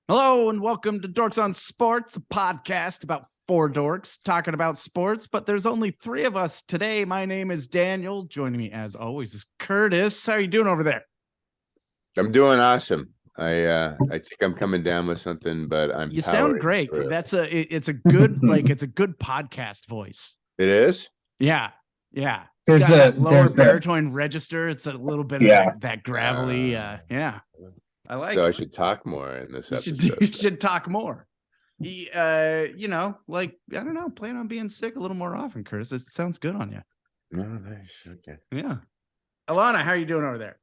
Hello and welcome to Dorks on Sports, a podcast about four dorks talking about sports, but there's only three of us today. My name is Daniel. Joining me as always is Curtis. How are you doing over there? I'm doing awesome. I think I'm coming down with something, but I'm You sound great. through. It's a good it's a good podcast voice. It is? Yeah. It's There's got that lower there's baritone register. It's a little bit of that gravelly. Yeah. I like so it. I should talk more in this episode. You should talk more. I don't know, plan on being sick a little more often, Curtis. It sounds good on you. Oh, nice. Okay. Yeah. Alana, how are you doing over there?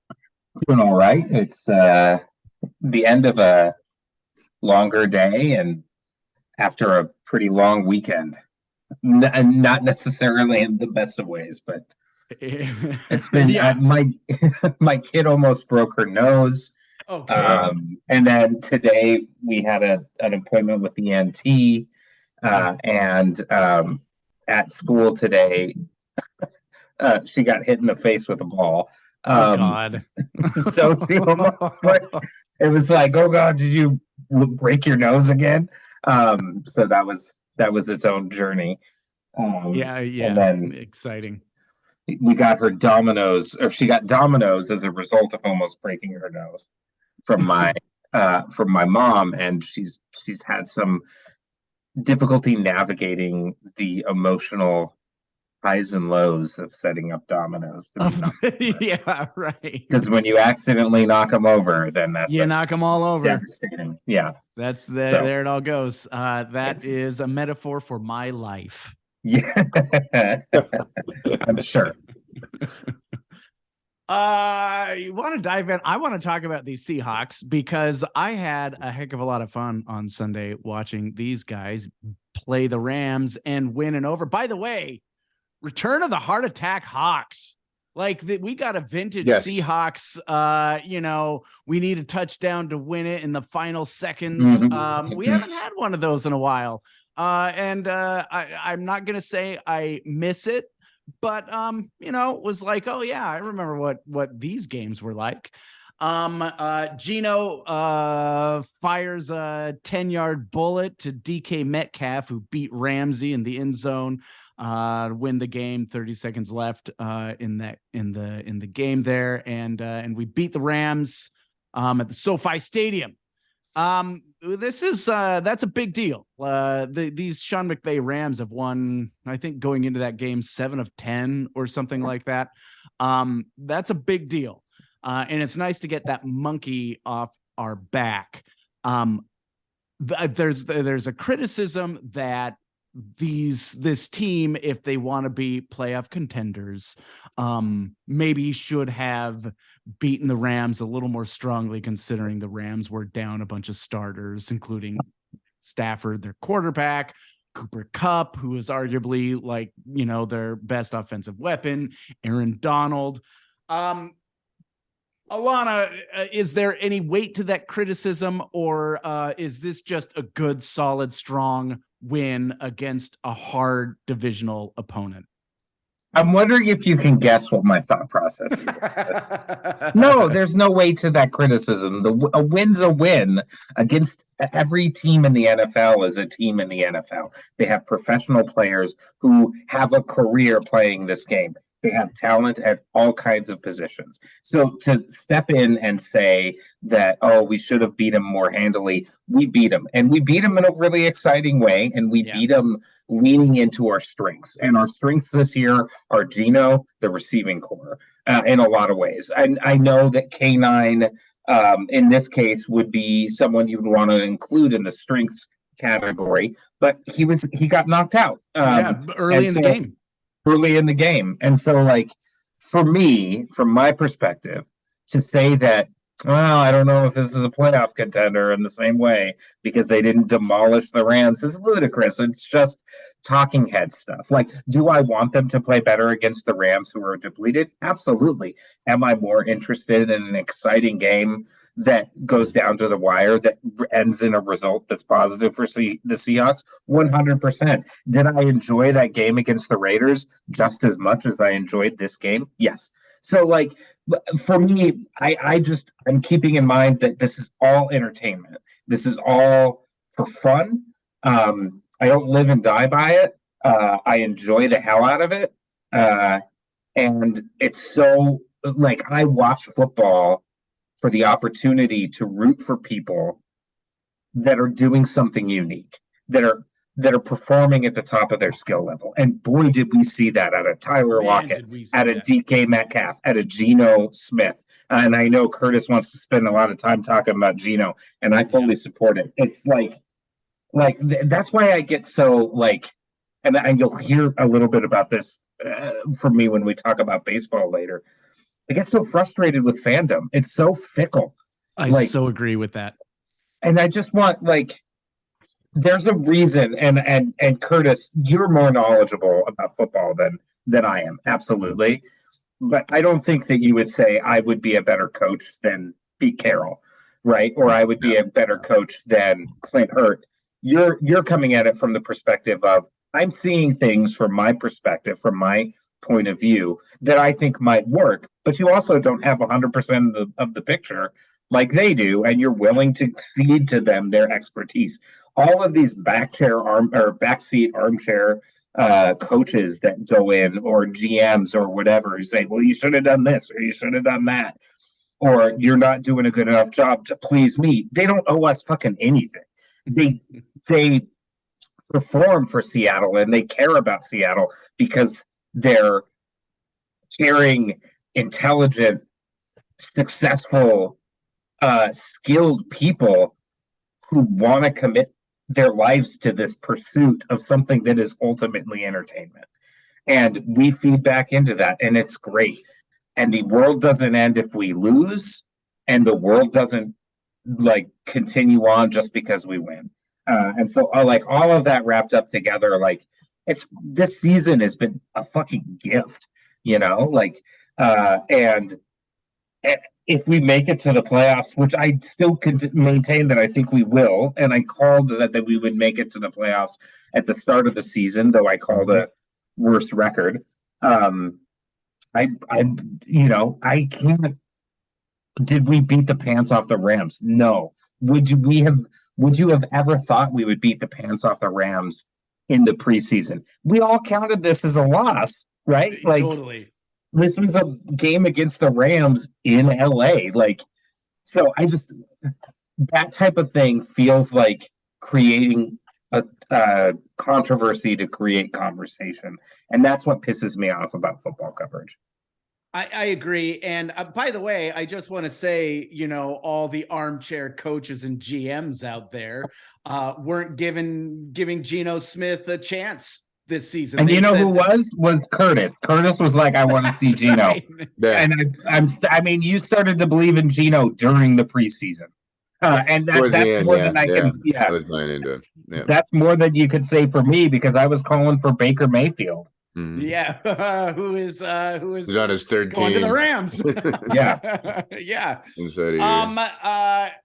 doing all right. It's the end of a longer day and after a pretty long weekend. Not necessarily in the best of ways, but it's been my kid almost broke her nose. Okay. And then today we had an appointment with the NT, and at school today, she got hit in the face with a ball. Oh God! So she almost, it was like, oh God, did you break your nose again? So that was its own journey. Yeah. And then exciting. we got her dominoes, or she got dominoes as a result of almost breaking her nose from my mom, and she's had some difficulty navigating the emotional highs and lows of setting up dominoes. Yeah, right. Because when you accidentally knock them over, then you knock them all over. Devastating. Yeah, that's there it all goes. That is a metaphor for my life. Yeah, I'm sure. You want to dive in? I want to talk about these Seahawks because I had a heck of a lot of fun on Sunday watching these guys play the Rams and win and over. By the way, return of the heart attack Hawks. Like we got a vintage Seahawks. We need a touchdown to win it in the final seconds. Mm-hmm. We haven't had one of those in a while. I'm not gonna say I miss it. But was like, oh yeah, I remember what these games were like. Geno fires a 10-yard bullet to DK Metcalf, who beat Ramsey in the end zone, win the game. 30 seconds left in the game there, and we beat the Rams at the SoFi Stadium. That's a big deal. These Sean McVay Rams have won, I think, going into that game 7 of 10 or something like that. That's a big deal. And it's nice to get that monkey off our back. There's a criticism that this team, if they want to be playoff contenders, maybe should have beaten the Rams a little more strongly, considering the Rams were down a bunch of starters, including Stafford, their quarterback, Cooper Kupp, who is arguably their best offensive weapon, Aaron Donald. Alana, is there any weight to that criticism, or is this just a good, solid, strong win against a hard divisional opponent? I'm wondering if you can guess what my thought process is. No, there's no weight to that criticism. A win's a win. Against every team in the NFL is a team in the NFL. They have professional players who have a career playing this game. They have talent at all kinds of positions. So to step in and say that, oh, we should have beat them more handily, we beat them. And we beat them in a really exciting way. And we beat them leaning into our strengths. And our strengths this year are Geno, the receiving core, in a lot of ways. And I know that K9, in this case, would be someone you would want to include in the strengths category. But he got knocked out early in the game. Early in the game. And so, for me, from my perspective, to say that, well, I don't know if this is a playoff contender in the same way because they didn't demolish the Rams is ludicrous. It's just talking head stuff. Do I want them to play better against the Rams, who are depleted? Absolutely. Am I more interested in an exciting game that goes down to the wire that ends in a result that's positive for the Seahawks? 100%. Did I enjoy that game against the Raiders just as much as I enjoyed this game? Yes. So like for me, I'm keeping in mind that this is all entertainment. This is all for fun. I don't live and die by it. I enjoy the hell out of it. Uh, and it's so like I watch football for the opportunity to root for people that are doing something unique, that are performing at the top of their skill level. And boy, did we see that out of Tyler Man, Lockett, did we see out of that. DK Metcalf, out of Geno Smith. And I know Curtis wants to spend a lot of time talking about Geno, and I fully support it. It's that's why I get so like, and you'll hear a little bit about this from me when we talk about baseball later. I get so frustrated with fandom. It's so fickle. I Like, so agree with that. and I just want like there's a reason, and Curtis, you're more knowledgeable about football than I am, absolutely. But I don't think that you would say I would be a better coach than Pete Carroll, right? Or I would be a better coach than Clint Hurt. You're coming at it from the perspective of I'm seeing things from my perspective, from my point of view that I think might work, but you also don't have 100% of the picture like they do, and you're willing to cede to them their expertise. All of these backseat armchair coaches that go in, or GMs or whatever, who say, well, you should have done this or you should have done that, or you're not doing a good enough job to please me. They don't owe us fucking anything. They perform for Seattle and they care about Seattle because they're caring, intelligent, successful, skilled people who want to commit their lives to this pursuit of something that is ultimately entertainment. And we feed back into that, and it's great. And the world doesn't end if we lose, and the world doesn't like continue on just because we win. And so, like all of that wrapped up together, like it's this season has been a fucking gift, you know. Like, and if we make it to the playoffs, which I still could maintain that I think we will, and I called that we would make it to the playoffs at the start of the season, though I called a worse record. I I can't. Did we beat the pants off the Rams? No. Would you have ever thought we would beat the pants off the Rams in the preseason? We all counted this as a loss, right? Like, Totally. this was a game against the Rams in LA. Like, so that type of thing feels like creating a controversy to create conversation. And that's what pisses me off about football coverage. I agree. And by the way, I just want to say, all the armchair coaches and GMs out there weren't giving Geno Smith a chance this season. And who was Curtis. Curtis was like, I want to see Geno. Right. Yeah. And I mean, you started to believe in Geno during the preseason. And that's more than I can. Yeah, I was playing into it. Yeah. That's more than you could say for me because I was calling for Baker Mayfield. Mm-hmm. Yeah, who is He's on his third going team to the Rams? Yeah, yeah.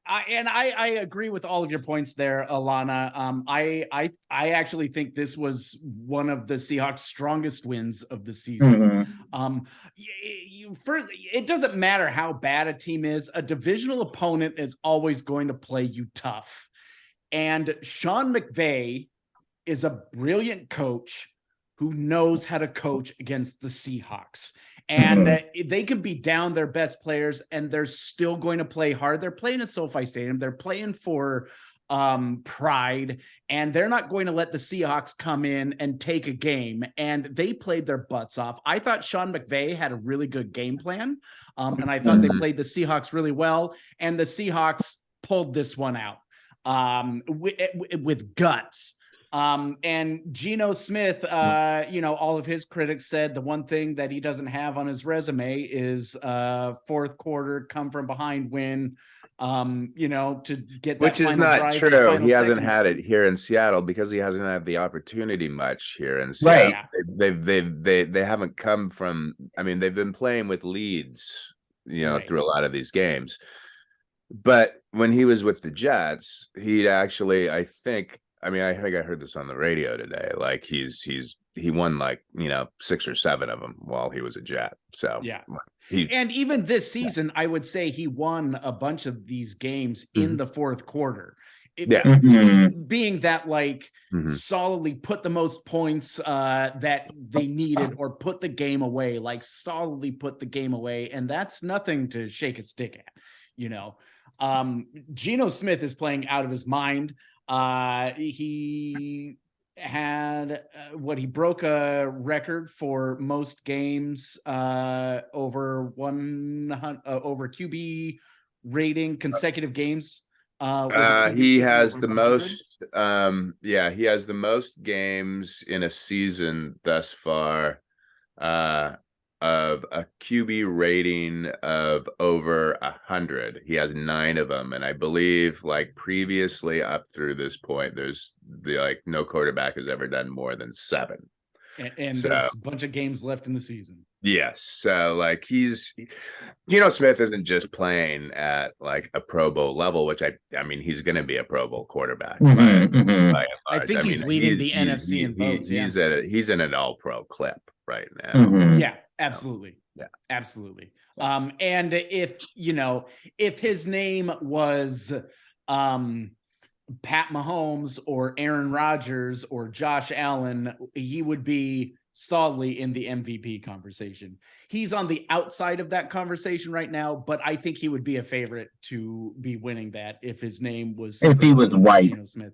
I agree with all of your points there, Alana. I actually think this was one of the Seahawks' strongest wins of the season. Mm-hmm. First, it doesn't matter how bad a team is; a divisional opponent is always going to play you tough. And Sean McVay is a brilliant coach who knows how to coach against the Seahawks. And they can be down their best players and they're still going to play hard. They're playing at SoFi Stadium. They're playing for pride, and they're not going to let the Seahawks come in and take a game. And they played their butts off. I thought Sean McVay had a really good game plan. And I thought they played the Seahawks really well. And the Seahawks pulled this one out with guts. And Geno Smith, all of his critics said the one thing that he doesn't have on his resume is fourth quarter come from behind win, to get that. Which is not true. He hasn't had it here in Seattle because he hasn't had the opportunity much here in Seattle. Right. They haven't come from, I mean, they've been playing with leads, through a lot of these games. But when he was with the Jets, he actually, I think, I mean, I think I heard this on the radio today. Like he won like, 6 or 7 of them while he was a Jet. So yeah. He, and even this season, I would say he won a bunch of these games in the fourth quarter. Being that like solidly put the most points that they needed, or put the game away, like solidly put the game away. And that's nothing to shake a stick at, Geno Smith is playing out of his mind. He had he broke a record for most games over 100 over QB rating, consecutive games. He has the most he has the most games in a season thus far of a QB rating of over 100. He has 9 of them, and I believe like previously up through this point, there's no quarterback has ever done more than 7. And so, there's a bunch of games left in the season. Yes. So like Geno Smith isn't just playing at like a Pro Bowl level, which I mean, he's going to be a Pro Bowl quarterback. I think he's leading the NFC in votes. He's in an all-pro clip right now. Yeah, absolutely. Yeah, absolutely. And if his name was Pat Mahomes or Aaron Rodgers or Josh Allen, he would be solidly in the MVP conversation. He's on the outside of that conversation right now, but I think he would be a favorite to be winning that if his name was, if he was white. Geno Smith.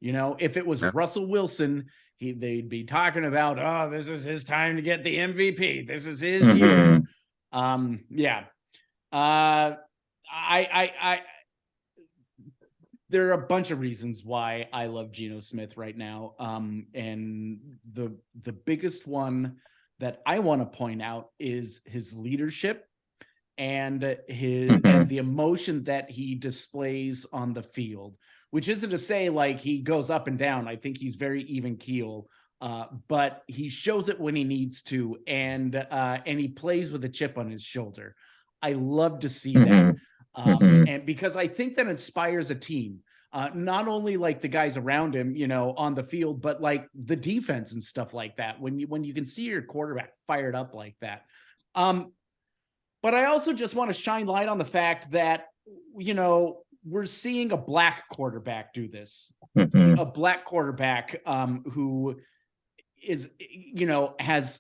If it was Russell Wilson, they'd be talking about, oh, this is his time to get the MVP. This is his year. There are a bunch of reasons why I love Geno Smith right now. And the biggest one that I want to point out is his leadership and and the emotion that he displays on the field, which isn't to say like he goes up and down. I think he's very even keel, but he shows it when he needs to, and he plays with a chip on his shoulder. I love to see that. And because I think that inspires a team, not only like the guys around him, on the field, but like the defense and stuff like that. When you can see your quarterback fired up like that. But I also just want to shine light on the fact that, we're seeing a black quarterback do this, a black quarterback who is, has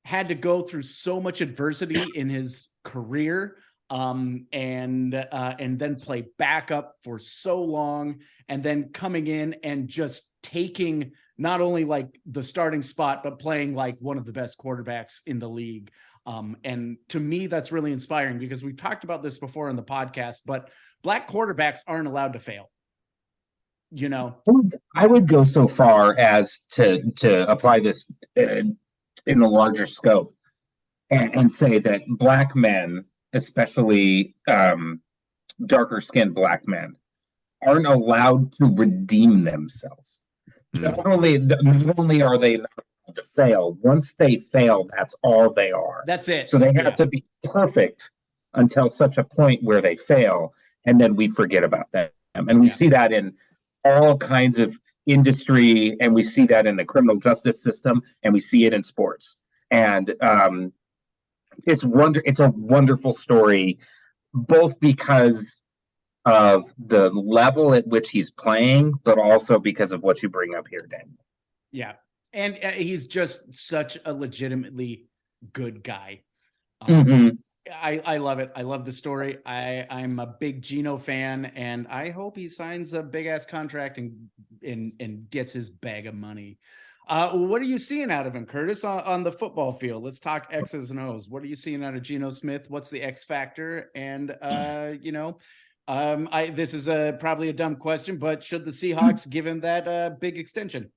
had to go through so much adversity in his career. And then play backup for so long, and then coming in and just taking not only like the starting spot, but playing like one of the best quarterbacks in the league. And to me, that's really inspiring, because we've talked about this before in the podcast, but black quarterbacks aren't allowed to fail. I would go so far as to apply this in a larger scope and say that black men, especially darker skinned black men, aren't allowed to redeem themselves. Not only are they not allowed to fail, once they fail, that's all they are. That's it. So they have to be perfect until such a point where they fail, and then we forget about them. And we see that in all kinds of industry, and we see that in the criminal justice system, and we see it in sports. And it's a wonderful story, both because of the level at which he's playing, but also because of what you bring up here, Dan. Yeah. And he's just such a legitimately good guy. I love it. I love the story. I'm a big Geno fan, and I hope he signs a big ass contract and gets his bag of money. What are you seeing out of him, Curtis, on the football field? Let's talk X's and O's. What are you seeing out of Geno Smith? What's the X factor? And this is probably a dumb question, but should the Seahawks give him that big extension?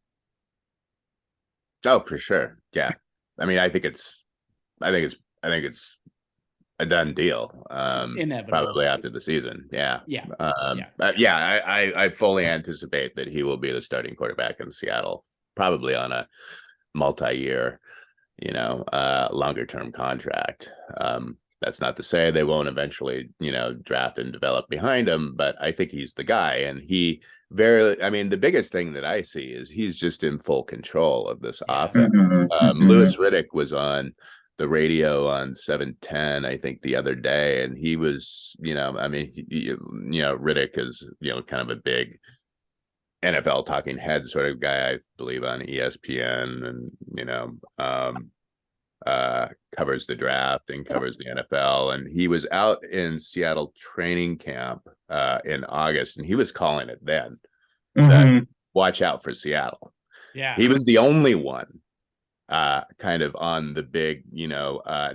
Oh, for sure. Yeah. I mean, I think it's a done deal. Inevitable. Probably after the season. Yeah. Yeah. I fully anticipate that he will be the starting quarterback in Seattle, probably on a multi-year, longer term contract. That's not to say they won't eventually, draft and develop behind him, but I think he's the guy. And I mean, the biggest thing that I see is he's just in full control of this offense. Louis Riddick was on the radio on 710, I think, the other day, and he was, I mean, Riddick is, kind of a big NFL talking head sort of guy, I believe, on ESPN, and covers the draft and covers the NFL. And he was out in Seattle training camp in August, and he was calling it then that watch out for Seattle. Yeah, he was the only one kind of on the big,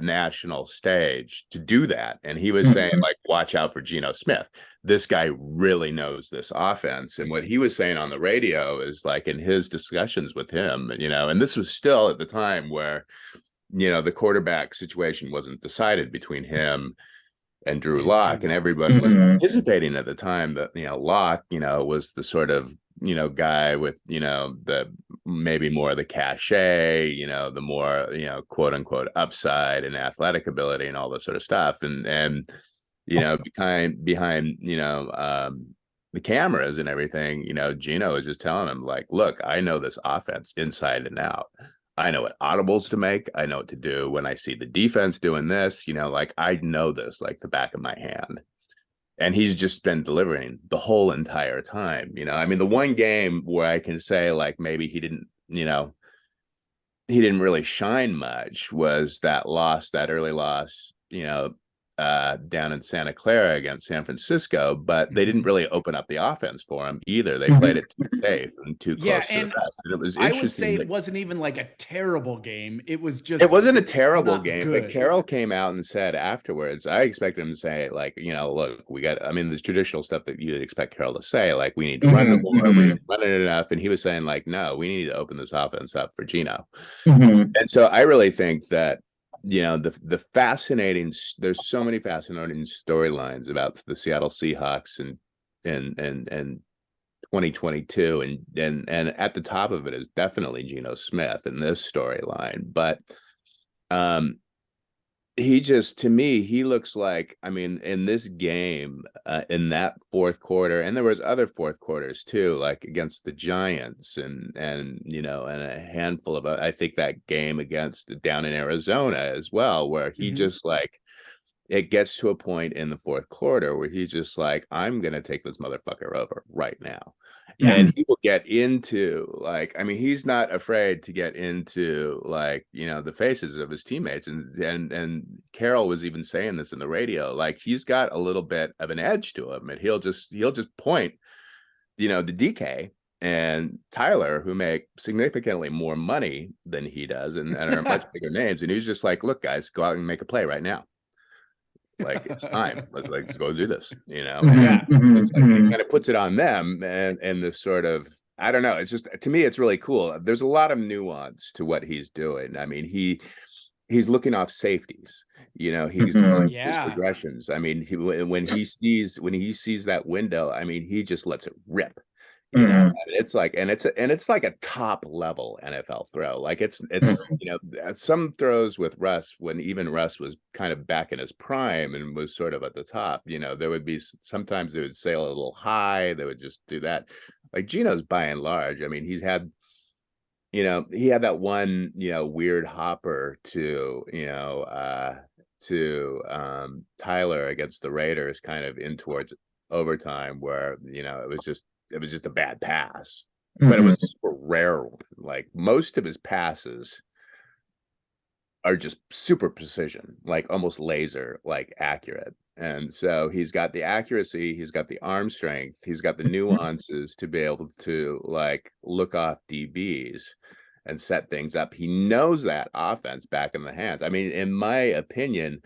national stage to do that. And he was saying, like, watch out for Geno Smith. This guy really knows this offense. And what he was saying on the radio is, like, in his discussions with him, and this was still at the time where, the quarterback situation wasn't decided between him and Drew Lock, and everyone was anticipating at the time that, Lock, was the sort of, guy with, the maybe more of the cachet, the more, quote unquote upside and athletic ability and all this sort of stuff. And behind, the cameras and everything, Geno is just telling him, like, look, I know this offense inside and out. I know what audibles to make. I know what to do when I see the defense doing this, like, I know this like the back of my hand. And he's just been delivering the whole entire time. I mean, the one game where I can say, like, maybe he didn't really shine much was that early loss, down in Santa Clara against San Francisco, but they didn't really open up the offense for him either. They played it too safe and too close to the rest. And it was interesting. I would say it wasn't even like a terrible game. It wasn't a terrible game, but Carroll came out and said afterwards, I expected him to say, like, look, the traditional stuff that you'd expect Carroll to say, like, we need to run the ball, we need to run it enough. And he was saying, like, no, we need to open this offense up for Geno. And so I really think that, the fascinating, there's so many fascinating storylines about the Seattle Seahawks and 2022, and at the top of it is definitely Geno Smith in this storyline. But to me, he looks like, I mean, in this game, in that fourth quarter, and there was other fourth quarters too, like against the Giants and a handful of, I think that game down in Arizona as well, where he just, like, it gets to a point in the fourth quarter where he's just like, I'm going to take this motherfucker over right now. Yeah. And he will get into, like, I mean, he's not afraid to get into, like, the faces of his teammates. And Carroll was even saying this in the radio, like, he's got a little bit of an edge to him, and he'll just point, the DK and Tyler, who make significantly more money than he does and are much bigger names. And he's just like, look, guys, go out and make a play right now. Like, it's time. Let's go do this, It kind of puts it on them, and this sort of, I don't know. It's just, to me, it's really cool. There's a lot of nuance to what he's doing. I mean, he's looking off safeties. He's going his progressions. I mean, when he sees that window, I mean, he just lets it rip. It's like, and it's like a top level NFL throw. Like, it's some throws with Russ, when even Russ was kind of back in his prime and was sort of at the top, there would be sometimes they would sail a little high. They would just do that. Like, Geno's by and large, I mean, he had that one, weird hopper to Tyler against the Raiders, kind of in towards overtime, where, it was just a bad pass, but it was a super rare one. Like, most of his passes are just super precision, like almost laser, like accurate. And so he's got the accuracy, he's got the arm strength, he's got the nuances to be able to, like, look off DBs and set things up. He knows that offense back in the hands. I mean, in my opinion,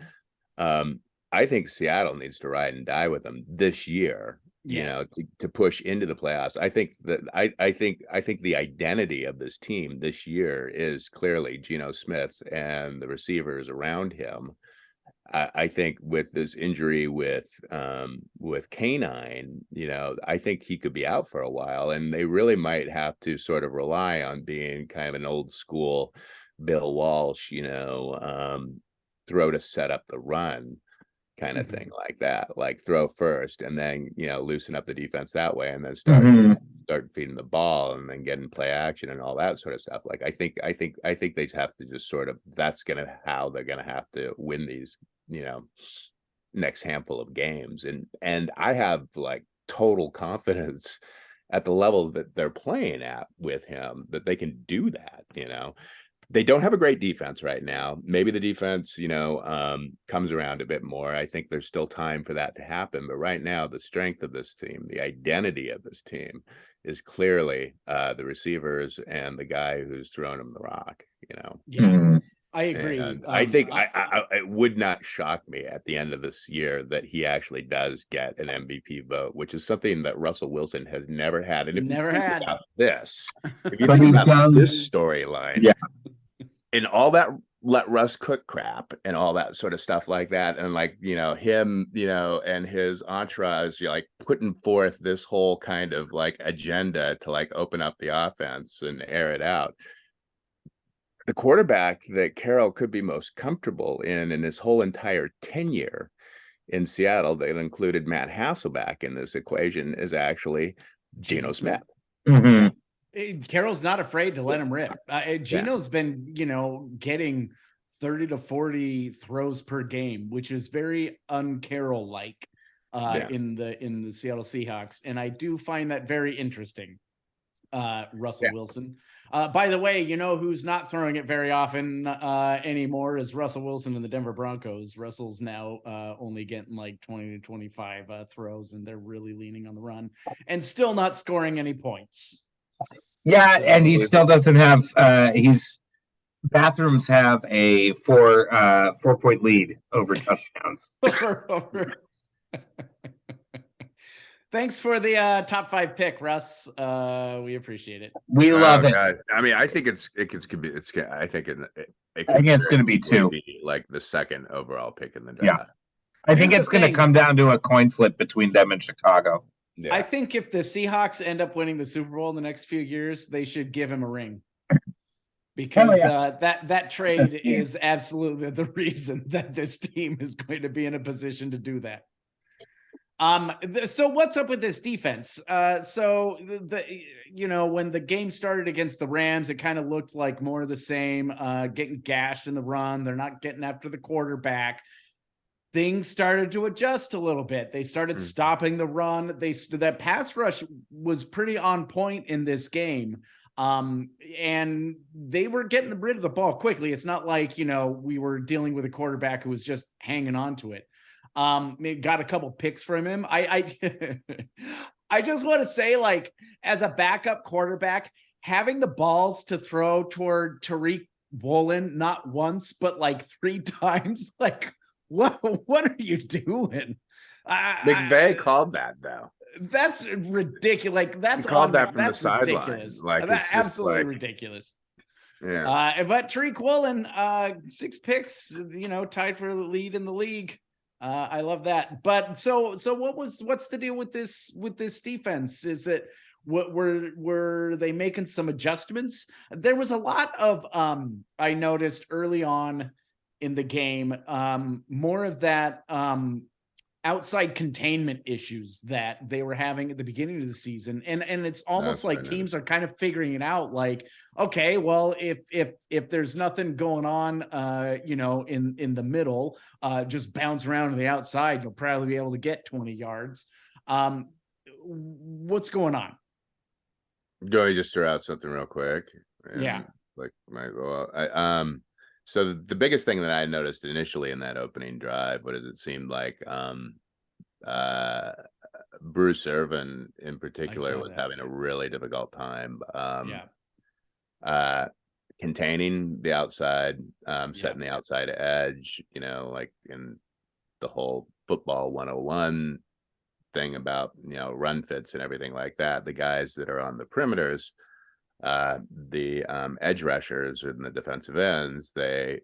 I think Seattle needs to ride and die with him this year. To push into the playoffs. I think that I think the identity of this team this year is clearly Geno Smith and the receivers around him. I think with this injury with Canine, I think he could be out for a while, and they really might have to sort of rely on being kind of an old school Bill Walsh, throw to set up the run kind of thing, like that, like throw first and then, loosen up the defense that way, and then start feeding the ball and then getting play action and all that sort of stuff. Like, I think they have to just sort of, that's how they're gonna have to win these, next handful of games. And I have like total confidence at the level that they're playing at with him that they can do that. They don't have a great defense right now. Maybe the defense, comes around a bit more. I think there's still time for that to happen. But right now, the strength of this team, the identity of this team, is clearly the receivers and the guy who's throwing them the rock. Yeah, I agree. And I think it would not shock me at the end of this year that he actually does get an MVP vote, which is something that Russell Wilson has never had. And if you think about this, if you think about this storyline, and all that let Russ cook crap and all that sort of stuff like that, and like him, and his entourage, like putting forth this whole kind of like agenda to like open up the offense and air it out. The quarterback that Carroll could be most comfortable in his whole entire tenure in Seattle, that included Matt Hasselbeck in this equation, is actually Geno Smith. Carroll's not afraid to let him rip. Geno's been, getting 30 to 40 throws per game, which is very un-Carroll like in the Seattle Seahawks, and I do find that very interesting. Russell Wilson. By the way, who's not throwing it very often anymore is Russell Wilson in the Denver Broncos. Russell's now only getting like 20 to 25 throws, and they're really leaning on the run and still not scoring any points. Yeah, and he still doesn't have bathrooms have a 4-point lead over touchdowns. Thanks for the top 5 pick, Russ. We appreciate it. We love it. I mean, I think it's going to be 2, like the second overall pick in the draft. Yeah, I think it's going to come down to a coin flip between them and Chicago. Yeah. I think if the Seahawks end up winning the Super Bowl in the next few years, they should give him a ring, because that trade is absolutely the reason that this team is going to be in a position to do that. So what's up with this defense? So when the game started against the Rams, it kind of looked like more of the same, getting gashed in the run. They're not getting after the quarterback. Things started to adjust a little bit. They started stopping the run. That pass rush was pretty on point in this game. And they were getting rid of the ball quickly. It's not like, we were dealing with a quarterback who was just hanging on to it. Got a couple picks from him. I just want to say, like, as a backup quarterback, having the balls to throw toward Tariq Woolen not once but like 3 times, like, what are you doing? McVay called that, though. That's ridiculous. Like, that's called that from the sideline. Like, that's absolutely ridiculous. Yeah. But Tariq Woolen, 6 picks, tied for the lead in the league. I love that. But so what's the deal with this defense? Is it were they making some adjustments? There was a lot of I noticed early on in the game, more of that outside containment issues that they were having at the beginning of the season. And it's almost like teams are kind of figuring it out. Like, okay, well, if there's nothing going on, in the middle, just bounce around to the outside, you'll probably be able to get 20 yards. What's going on? Go ahead, just throw out something real quick. Yeah. So the biggest thing that I noticed initially in that opening drive, what does it seem like? Bruce Irvin in particular was having a really difficult time. Containing the outside, setting the outside edge, like in the whole football 101 thing about, run fits and everything like that. The guys that are on the perimeters, the edge rushers and the defensive ends, their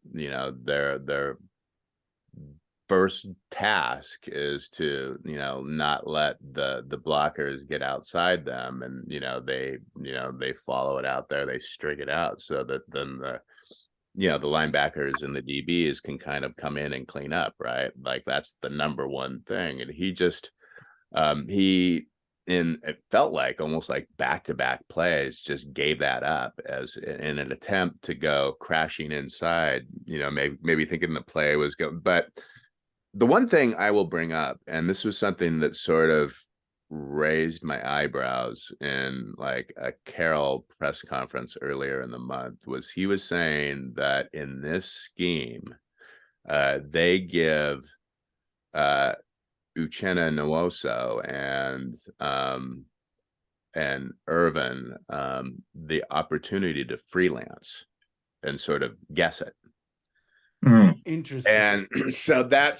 first task is to not let the blockers get outside them, and they follow it out there, they string it out so that then you know, the linebackers and the DBs can kind of come in and clean up, right? Like that's the number one thing. And he just it felt like almost like back-to-back plays just gave that up as in an attempt to go crashing inside, you know, maybe thinking the play was going. But the one thing I will bring up, and this was something that sort of raised my eyebrows in like a Carroll press conference earlier in the month, was he was saying that in this scheme, they give Uchenna Nwosu and Irvin the opportunity to freelance and sort of guess it. Interesting. And so that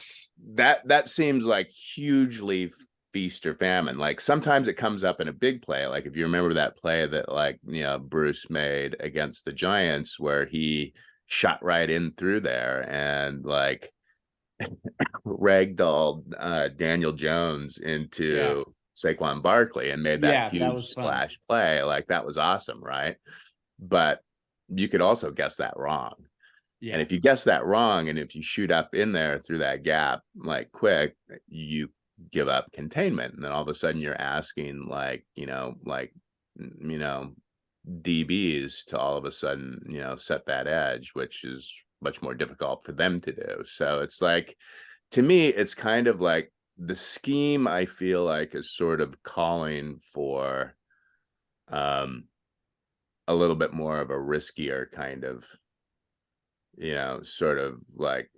seems like hugely feast or famine. Like sometimes it comes up in a big play. Like if you remember that play that like, you know, Bruce made against the Giants where he shot right in through there and like ragdolled Daniel Jones into Saquon Barkley and made that huge splash play. Like that was awesome, right? But you could also guess that wrong. Yeah. And if you guess that wrong, and if you shoot up in there through that gap like quick, you give up containment, and then all of a sudden you're asking like DBs to all of a sudden set that edge, which is much more difficult for them to do. So it's like, to me, it's kind of like the scheme I feel like is sort of calling for a little bit more of a riskier kind of sort of like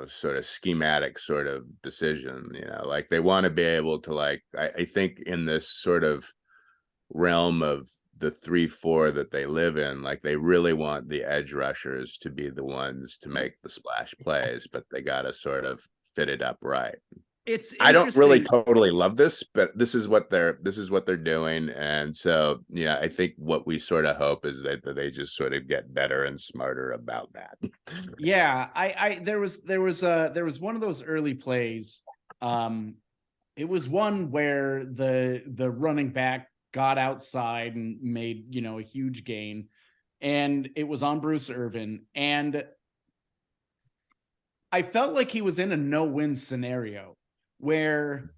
sort of schematic sort of decision. Like they want to be able to like I think in this sort of realm of the 3-4 that they live in, like they really want the edge rushers to be the ones to make the splash plays, but they got to sort of fit it up right. I don't really totally love this, but this is what they're doing. And so, yeah, I think what we sort of hope is that they just sort of get better and smarter about that. Yeah. There was one of those early plays. It was one where the running back got outside and made, a huge gain, and it was on Bruce Irvin. And I felt like he was in a no-win scenario where,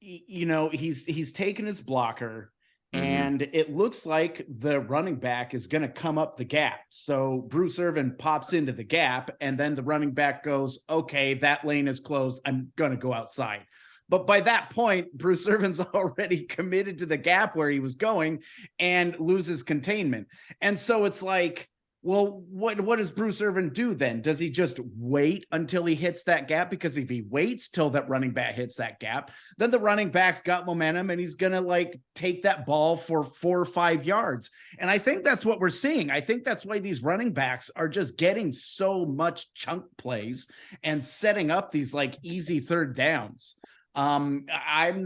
he's taken his blocker, and it looks like the running back is going to come up the gap. So Bruce Irvin pops into the gap, and then the running back goes, okay, that lane is closed, I'm going to go outside. But by that point, Bruce Irvin's already committed to the gap where he was going and loses containment. And so it's like, well, what does Bruce Irvin do then? Does he just wait until he hits that gap? Because if he waits till that running back hits that gap, then the running back's got momentum and he's going to like take that ball for 4 or 5 yards. And I think that's what we're seeing. I think that's why these running backs are just getting so much chunk plays and setting up these like easy third downs. I'm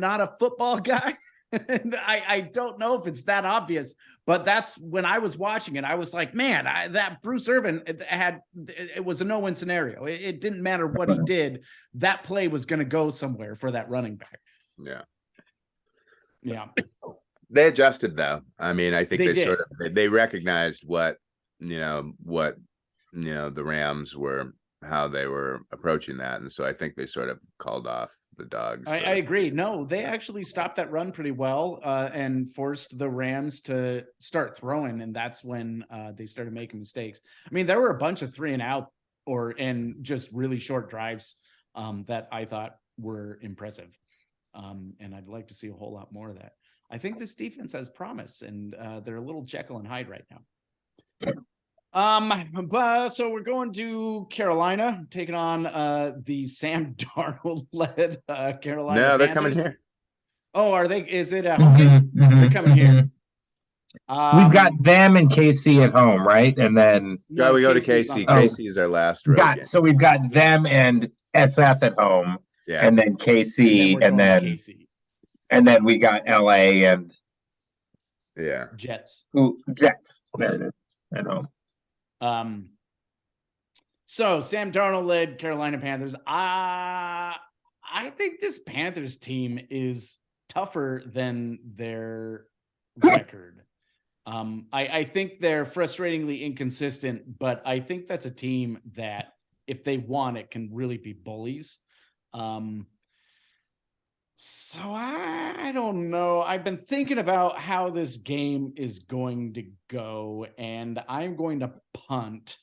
not a football guy. I don't know if it's that obvious, but that's when I was watching it. I was like, man, that Bruce Irvin it was a no-win scenario. It didn't matter what he did. That play was going to go somewhere for that running back. Yeah. Yeah. They adjusted though. I mean, I think they recognized what the Rams were, how they were approaching that. And so I think they sort of called off the dogs. I agree. No, they actually stopped that run pretty well and forced the Rams to start throwing. And that's when they started making mistakes. I mean, there were a bunch of 3-and-out and just really short drives that I thought were impressive. And I'd like to see a whole lot more of that. I think this defense has promise, and they're a little Jekyll and Hyde right now. So we're going to Carolina, taking on the Sam Darnold led Carolina. No, they're Panthers. coming here. Oh, are they? Is it they're coming here? We've got them and KC at home, right? And then we go to KC. KC is our last road game. So we've got them and SF at home, and then KC, and then we got LA and Jets. Jets. There it is. At home. So Sam Darnold led Carolina Panthers. I think this Panthers team is tougher than their record. I think they're frustratingly inconsistent, but I think that's a team that, if they want it, can really be bullies. So I don't know. I've been thinking about how this game is going to go, and I'm going to punt.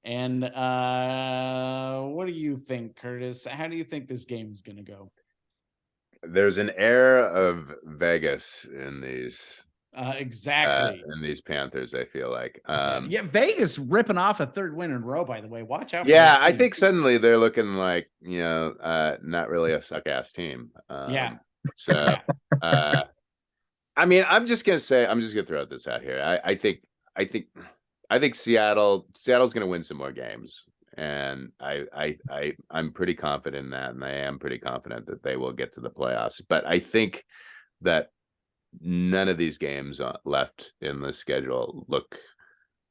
And what do you think, Curtis? How do you think this game is going to go? There's an air of Vegas in these. Exactly. In these Panthers, I feel like. Yeah, Vegas ripping off a third win in a row, by the way. Watch out. Yeah, I think suddenly they're looking like, not really a suck ass team. Yeah. So, I mean, I'm just gonna throw this out here. I think Seattle's gonna win some more games, and I'm pretty confident in that, and I am pretty confident that they will get to the playoffs. But I think that none of these games left in the schedule look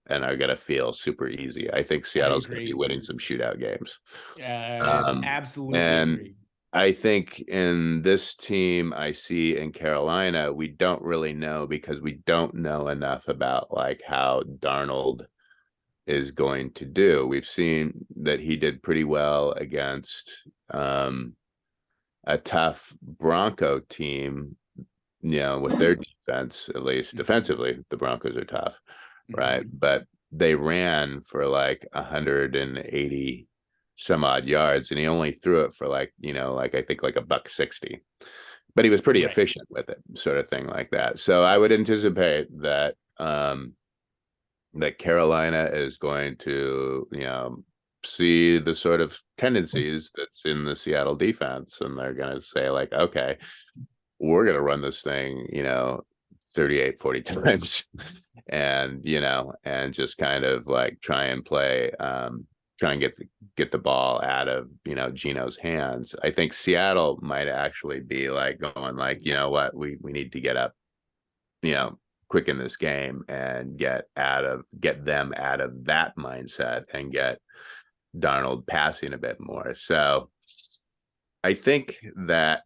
and are going to feel super easy. I think Seattle's going to be winning some shootout games. Absolutely and agree. I think in this team I see in Carolina, we don't really know, because we don't know enough about like how Darnold is going to do. We've seen that he did pretty well against a tough Bronco team, with their defense. At least defensively, the Broncos are tough, right? But they ran for like 180 some odd yards, and he only threw it for like, I think like $160, but he was pretty efficient with it, sort of thing like that. So I would anticipate that that Carolina is going to, see the sort of tendencies that's in the Seattle defense, and they're going to say like, okay, we're going to run this thing, 38, 40 times and, and just kind of like try and get the ball out of, Geno's hands. I think Seattle might actually be like going like, you know what, we need to get up, quick in this game and get them out of that mindset and get Darnold passing a bit more. So I think that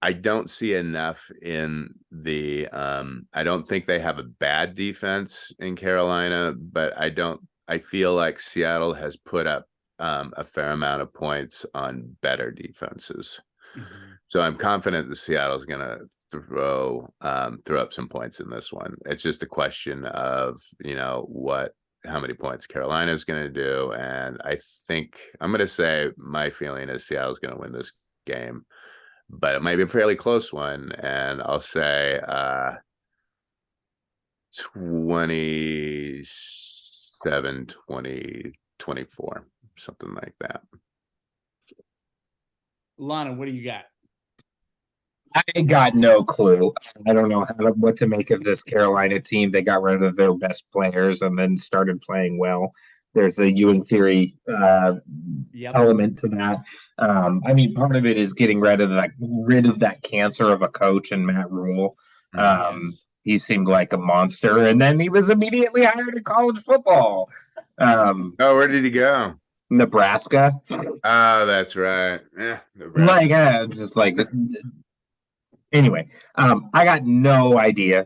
I don't see enough in the I don't think they have a bad defense in Carolina, but I feel like Seattle has put up a fair amount of points on better defenses. So I'm confident that Seattle's going to throw up some points in this one. It's just a question of, how many points Carolina is going to do. And I think I'm going to say my feeling is Seattle's going to win this game, but it might be a fairly close one. And I'll say 27, 20, 24, something like that. Lana, what do you got? I got no clue. I don't know what to make of this Carolina team. They got rid of their best players and then started playing well. There's a Ewing theory element to that. I mean, part of it is getting rid of that cancer of a coach and Matt Rule. He seemed like a monster, and then he was immediately hired in college football. Where did he go? Nebraska. Oh, that's right. Yeah, Nebraska. Just like. Anyway, I got no idea.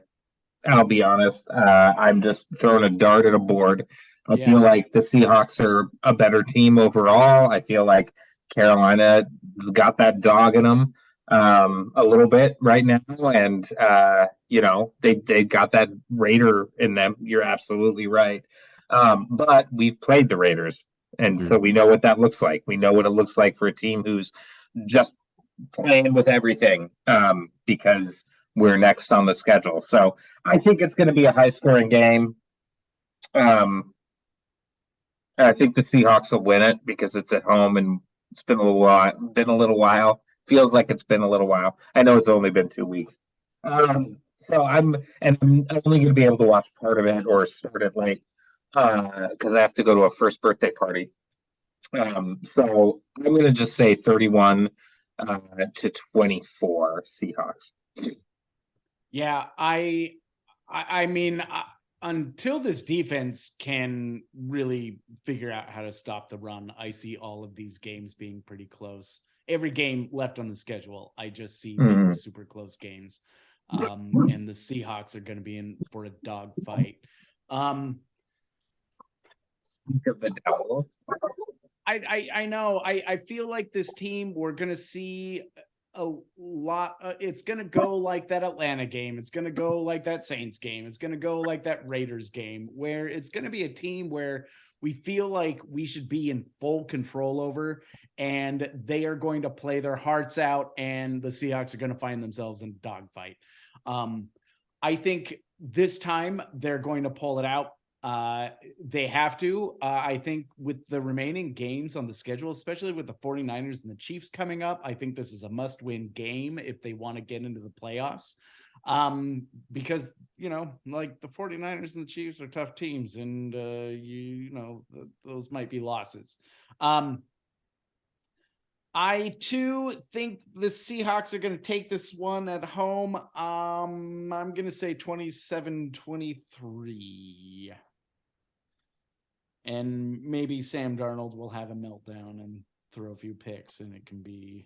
I'll be honest. I'm just throwing a dart at a board. I feel like the Seahawks are a better team overall. I feel like Carolina's got that dog in them a little bit right now, and they got that Raider in them. You're absolutely right. But we've played the Raiders, and so we know what that looks like. We know what it looks like for a team who's just playing with everything because we're next on the schedule. So I think it's going to be a high scoring game. I think the Seahawks will win it because it's at home and it's been a little while. Feels like it's been a little while. I know it's only been 2 weeks. So I'm only going to be able to watch part of it or start it late because I have to go to a first birthday party. So I'm going to just say 31 to 24 Seahawks. Yeah, I mean, until this defense can really figure out how to stop the run, I see all of these games being pretty close. Every game left on the schedule, I just see super close games. And the Seahawks are going to be in for a dogfight. Speak of the devil. I know. I feel like this team, we're going to see a lot. It's going to go like that Atlanta game. It's going to go like that Saints game. It's going to go like that Raiders game, where it's going to be a team where we feel like we should be in full control over, and they are going to play their hearts out, and the Seahawks are going to find themselves in a dogfight. I think this time they're going to pull it out. They have to. I think with the remaining games on the schedule, especially with the 49ers and the Chiefs coming up, I think this is a must-win game if they want to get into the playoffs. Because, like the 49ers and the Chiefs are tough teams, and those might be losses. I too think the Seahawks are going to take this one at home. I'm going to say 27-23. And maybe Sam Darnold will have a meltdown and throw a few picks, and it can be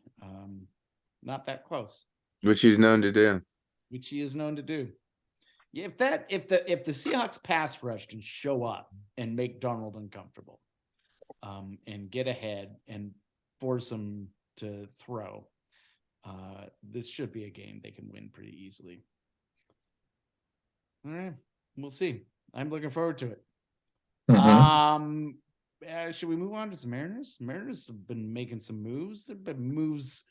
not that close. Which he's known to do. Which he is known to do. If the Seahawks pass rush can show up and make Darnold uncomfortable, and get ahead and force him to throw, this should be a game they can win pretty easily. All right, we'll see. I'm looking forward to it. Mm-hmm. Should we move on to some Mariners? Mariners have been making some moves. There've been moves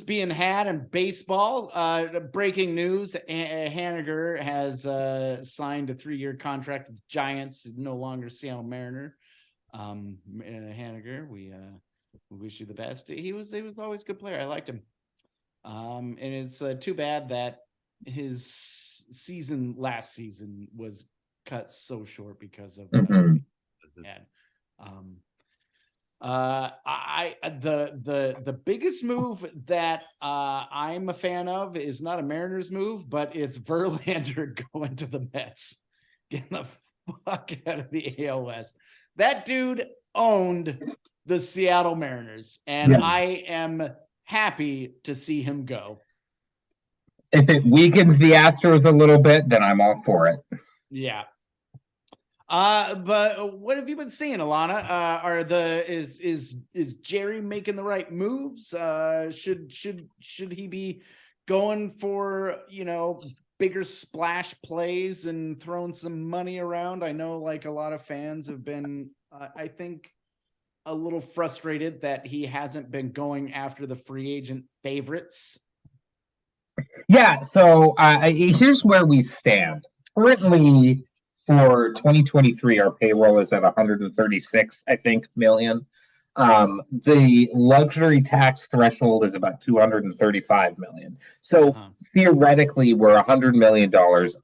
being had in baseball. Breaking news: Haniger has signed a 3-year contract with the Giants. No longer Seattle Mariner. Haniger, we wish you the best. He was always a good player. I liked him. And it's too bad that his season last season was cut so short because of the biggest move that I'm a fan of is not a Mariners move, but it's Verlander going to the Mets, getting the fuck out of the AL West. That dude owned the Seattle Mariners, and I am happy to see him go. If it weakens the Astros a little bit, then I'm all for it. Yeah. But what have you been seeing, Alana? Is Jerry making the right moves? Should he be going for, bigger splash plays and throwing some money around? I know like a lot of fans have been, I think, a little frustrated that he hasn't been going after the free agent favorites. Yeah. So here's where we stand. Currently, for 2023, our payroll is at 136, I think, million. The luxury tax threshold is about 235 million. So theoretically, we're $100 million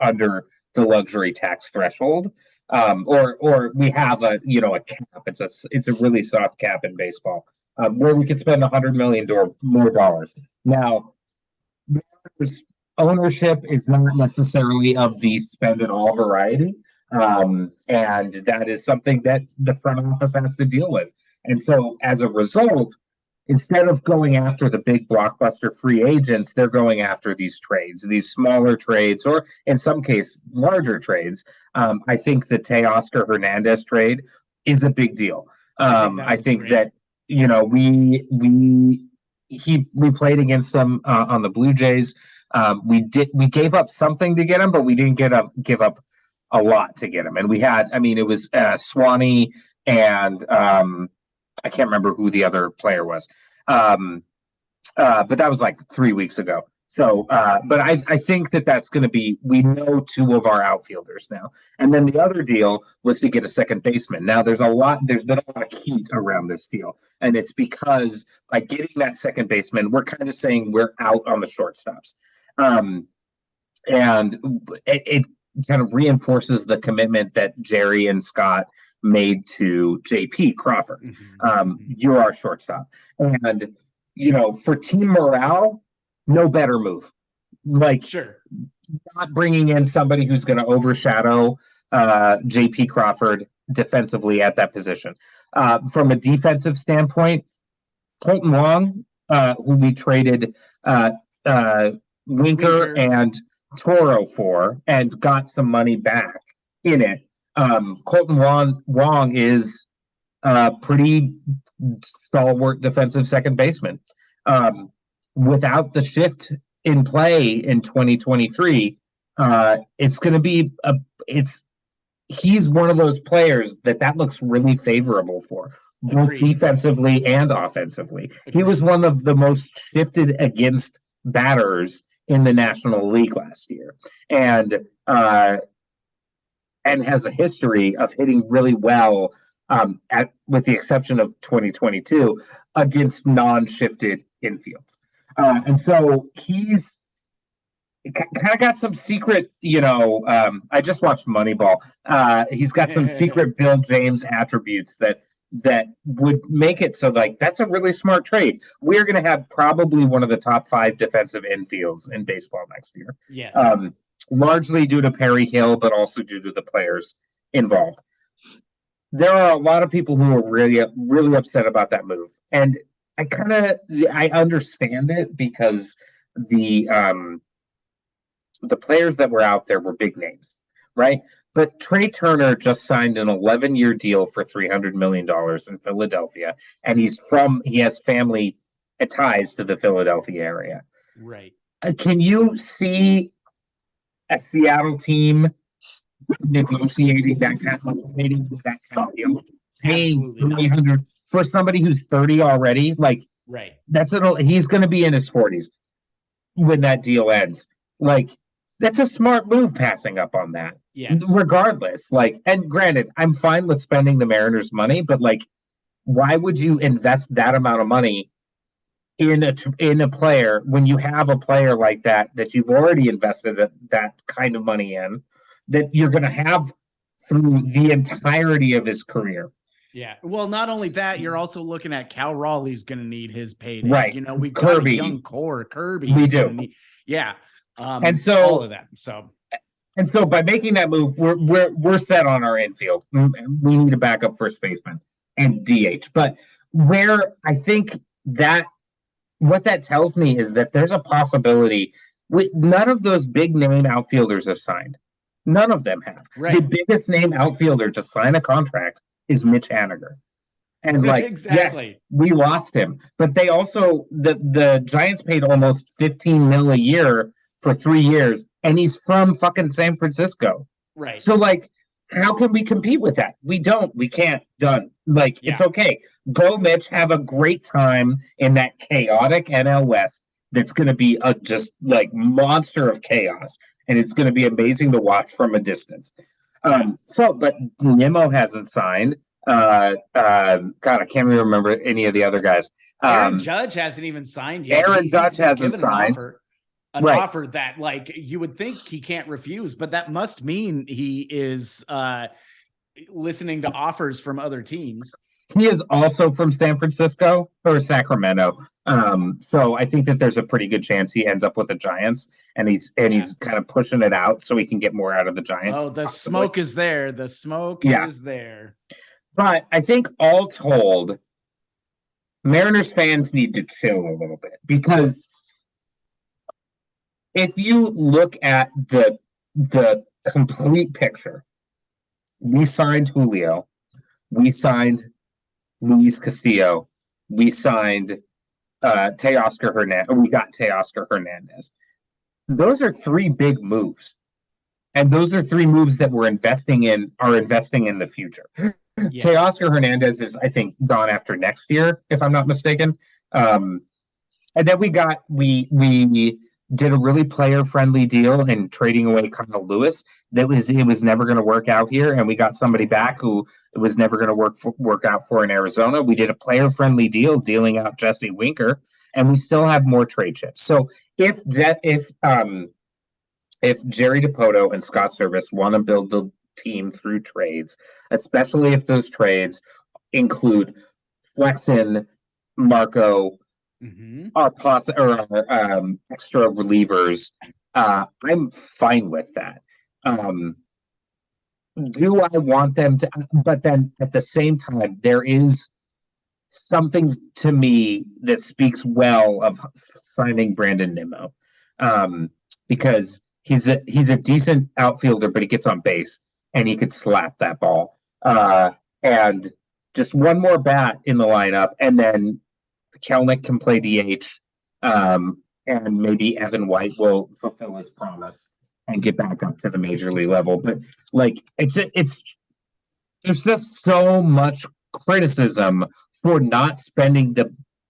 under the luxury tax threshold. Or we have a cap. It's a really soft cap in baseball, where we could spend $100 million or more dollars. Now, ownership is not necessarily of the spend it all variety. And that is something that the front office has to deal with. And so as a result, instead of going after the big blockbuster free agents, they're going after these trades, these smaller trades, or in some case, larger trades. I think the Teoscar Hernandez trade is a big deal. I think that, we played against them on the Blue Jays. We gave up something to get him, but we didn't give up a lot to get him. And we had, it was Swanee and I can't remember who the other player was. But that was like 3 weeks ago. So, but I think that's going to be, we know 2 of our outfielders now. And then the other deal was to get a second baseman. Now there's been a lot of heat around this deal. And it's because by getting that second baseman, we're kind of saying we're out on the shortstops. And it kind of reinforces the commitment that Jerry and Scott made to JP Crawford. You're our shortstop. And, for team morale, no better move. Like, sure, not bringing in somebody who's going to overshadow JP Crawford defensively at that position. From a defensive standpoint, Colton Wong, who we traded Winker and Toro for and got some money back in it. Colton Wong is a pretty stalwart defensive second baseman. Without the shift in play in 2023, it's going to be he's one of those players that looks really favorable for, both defensively and offensively. He was one of the most shifted against batters in the National League last year, and has a history of hitting really well, with the exception of 2022, against non-shifted infields. And so he's kind of got some secret, I just watched Moneyball. He's got some secret Bill James attributes that would make it so that's a really smart trade. We're going to have probably one of the top 5 defensive infields in baseball next year. Yes. Largely due to Perry Hill, but also due to the players involved. There are a lot of people who are really, really upset about that move. And I understand it because the players that were out there were big names, right? But Trey Turner just signed an 11-year deal for $300 million in Philadelphia, and he has family ties to the Philadelphia area. Right. Can you see a Seattle team negotiating that kind of deal, paying $300 for somebody who's 30 already? Right. He's going to be in his 40s when that deal ends. That's a smart move, passing up on that. Yes. Regardless, and granted, I'm fine with spending the Mariners' money, but why would you invest that amount of money in a player when you have a player like that you've already invested that kind of money in, that you're going to have through the entirety of his career? Yeah. Well, not only that, you're also looking at Cal Raleigh's going to need his payday. Right. We've Kirby. got a young core. Kirby. We do. And so all of that. So by making that move, we're set on our infield. We need a backup first baseman and DH. But where I think what that tells me is that there's a possibility none of those big name outfielders have signed. None of them have. Right. The biggest name outfielder to sign a contract is Mitch Haniger. And exactly. Yes, we lost him. But they also the Giants paid almost $15 million a year for 3 years, and he's from fucking San Francisco. Right. So how can we compete with that? We can't. Done. It's okay. Go Mitch, have a great time in that chaotic NL West. That's going to be a just monster of chaos, and it's going to be amazing to watch from a distance. But Nimmo hasn't signed. God, I can't even remember any of the other guys. Aaron Judge hasn't even signed yet. Aaron Judge hasn't signed. An offer that you would think he can't refuse, but that must mean he is listening to offers from other teams. He is also from San Francisco or Sacramento. So I think that there's a pretty good chance he ends up with the Giants, and he's kind of pushing it out so he can get more out of the Giants. Oh, the smoke is there. The smoke is there. But I think all told, Mariners fans need to chill a little bit, because if you look at the complete picture, we signed Julio, we signed Luis Castillo, we signed Teoscar Hernandez. We got Teoscar Hernandez. Those are 3 big moves, and those are 3 moves that we're investing in the future. Yeah. Teoscar Hernandez is, I think, gone after next year, if I'm not mistaken. And then we did a really player-friendly deal in trading away Kyle Lewis. It was never going to work out here, and we got somebody back who it was never going to work out for in Arizona. We did a player-friendly deal, dealing out Jesse Winker, and we still have more trade chips. So if Jerry Dipoto and Scott Service want to build the team through trades, especially if those trades include Flexen, Marco, our extra relievers, I'm fine with that. Do I want them to? But then at the same time, there is something to me that speaks well of signing Brandon Nimmo. because he's a decent outfielder, but he gets on base and he could slap that ball. And just one more bat in the lineup, and then Kelnick can play DH, and maybe Evan White will fulfill his promise and get back up to the major league level. But like, there's just so much criticism for not spending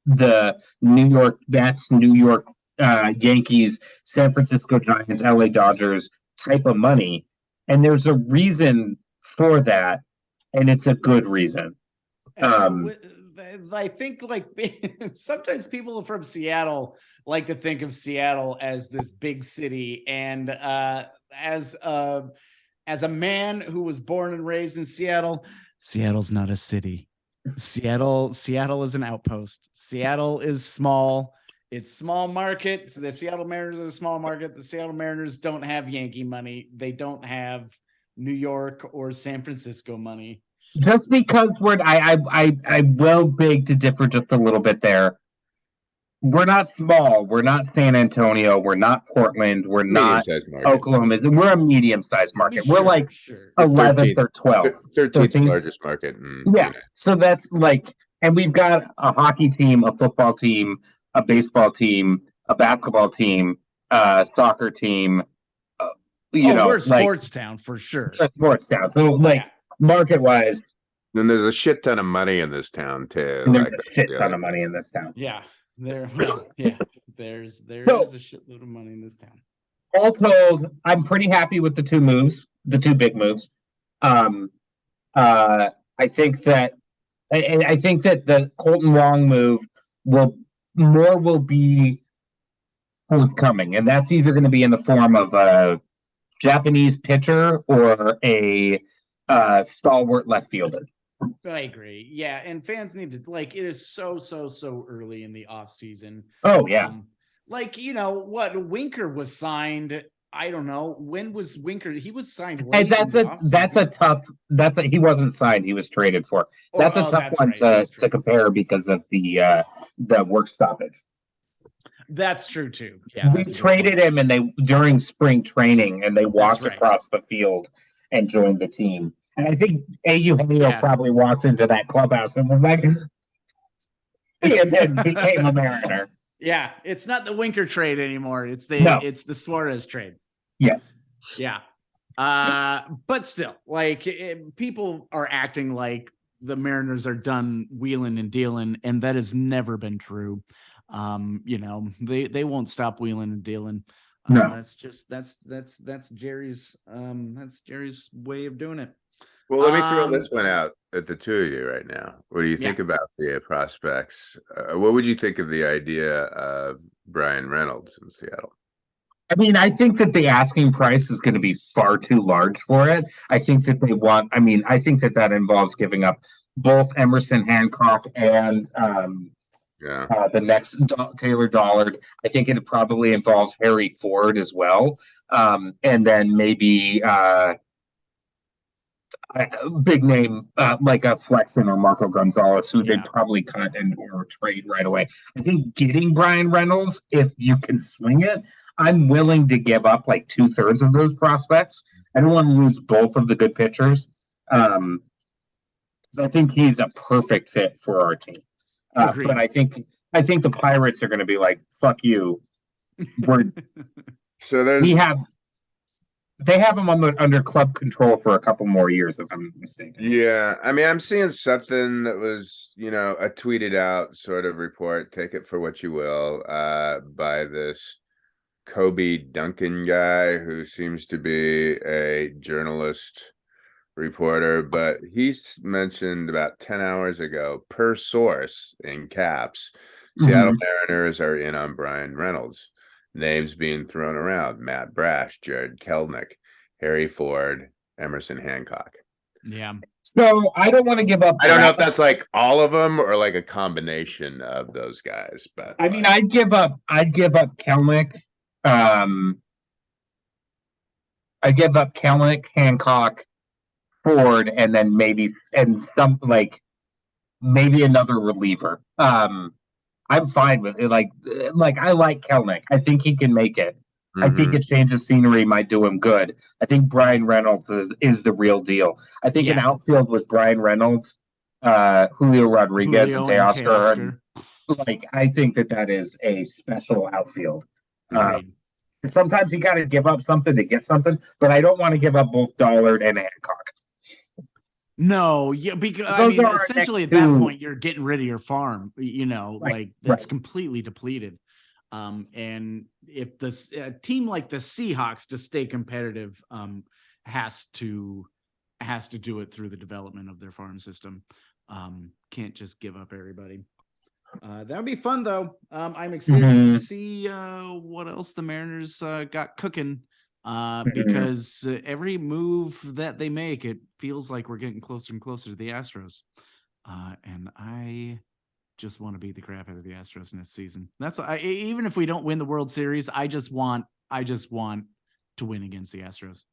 the New York Mets, New York Yankees, San Francisco Giants, LA Dodgers type of money, and there's a reason for that, and it's a good reason. I think like sometimes people from Seattle like to think of Seattle as this big city, and as a man who was born and raised in Seattle, Seattle's not a city. Seattle is an outpost. Seattle is small. It's small market. So the Seattle Mariners are a small market. The Seattle Mariners don't have Yankee money. They don't have New York or San Francisco money. Just because I will beg to differ just a little bit there. We're not small. We're not San Antonio. We're not Portland. We're not Oklahoma. We're a medium-sized market. We're like 11th or 12th. 13th largest market. Yeah. So that's like, and we've got a hockey team, a football team, a baseball team, a basketball team, a soccer team. We're a sports town for sure. A sports town. So like, market-wise. And there's a shit ton of money in this town too. And there's a shit ton of money in this town. Yeah. There is a shitload of money in this town. All told, I'm pretty happy with the two big moves. I think that the Colton Wong move will be forthcoming, and that's either going to be in the form of a Japanese pitcher or a stalwart left fielder. I agree. Yeah, and fans need to it is so early in the off season. Oh yeah. Winker was signed. I don't know, when was Winker? He was signed. He wasn't signed. He was traded for. That's a tough one to compare because of the work stoppage. That's true too. Yeah, we traded him during spring training, and they walked across the field and joined the team. And I think Eugenio probably walked into that clubhouse and was like, and then became a Mariner. Yeah, it's not the Winker trade anymore. It's the Suarez trade. Yes. Yeah. But still, people are acting like the Mariners are done wheeling and dealing, and that has never been true. They won't stop wheeling and dealing. No. That's Jerry's way of doing it. Well, let me throw this one out at the two of you right now. What do you think about the prospects? What would you think of the idea of Brian Reynolds in Seattle? I mean, I think that the asking price is going to be far too large for it. I think that I think that involves giving up both Emerson Hancock and the next Taylor Dollard. I think it probably involves Harry Ford as well. And then maybe big name like a Flexen or Marco Gonzalez, who they'd probably cut or trade right away. I think getting Brian Reynolds, if you can swing it, I'm willing to give up like 2/3 of those prospects. I don't want to lose both of the good pitchers. I think he's a perfect fit for our team. But I think the Pirates are going to be like, "Fuck you." They have him under club control for a couple more years, if I'm not mistaken. Yeah, I mean, I'm seeing something that was, a tweeted out sort of report. Take it for what you will, by this Kobe Duncan guy who seems to be a journalist reporter, but he's mentioned about 10 hours ago, per source in caps, Seattle Mariners are in on Brian Reynolds. Names being thrown around: Matt Brash, Jared Kelnick, Harry Ford, Emerson Hancock. Yeah. So I don't want to give up. I don't know if that's like all of them or like a combination of those guys, but I mean, I'd give up Kelnick. I'd give up Kelnick, Hancock, Ford, and then maybe another reliever. I'm fine with it. Like I like Kelnick. I think he can make it. I think Mhm. a change of scenery might do him good. I think Brian Reynolds is the real deal. I think an outfield with Brian Reynolds, Julio Rodriguez, and Teoscar, like I think that is a special outfield. Agreed. Sometimes you got to give up something to get something, but I don't want to give up both Dollard and Hancock. No, yeah, because I Those mean, are our essentially next at that two. point, you're getting rid of your farm, like that's completely depleted. And if this team like the Seahawks to stay competitive, has to do it through the development of their farm system. Can't just give up everybody. That would be fun though. I'm excited to see what else the Mariners got cooking. Because every move that they make, it feels like we're getting closer and closer to the Astros. And I just want to beat the crap out of the Astros next season. Even if we don't win the World Series, I just want to win against the Astros.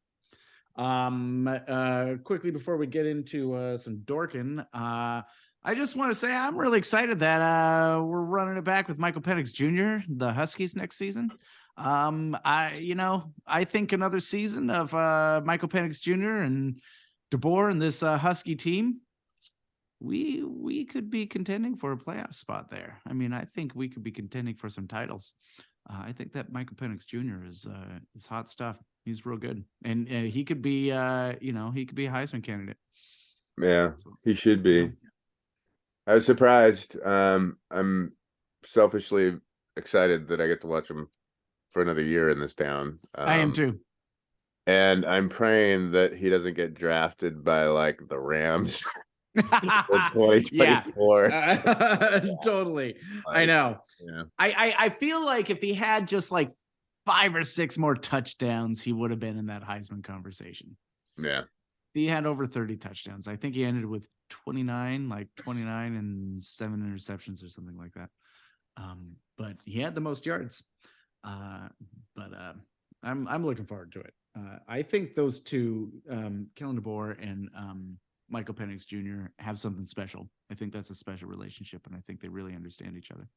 Quickly before we get into some Dorking, I just want to say I'm really excited that we're running it back with Michael Penix Jr., the Huskies next season. I think another season of Michael Penix Jr. and DeBoer and this Husky team, we could be contending for a playoff spot there. I mean, I think we could be contending for some titles. I think that Michael Penix Jr. is hot stuff. He's real good, and he could be he could be a Heisman candidate. Yeah, he should be. I was surprised. I'm selfishly excited that I get to watch him for another year in this town. I am too. And I'm praying that he doesn't get drafted by like the Rams in 2024. Totally. I know. Yeah. I feel like if he had just like 5 or 6 more touchdowns, he would have been in that Heisman conversation. Yeah. He had over 30 touchdowns. I think he ended with 29 and 7 interceptions or something like that. But he had the most yards. I'm looking forward to it. I think those two, Kellen DeBoer and Michael Penix Jr. have something special. I think that's a special relationship, and I think they really understand each other.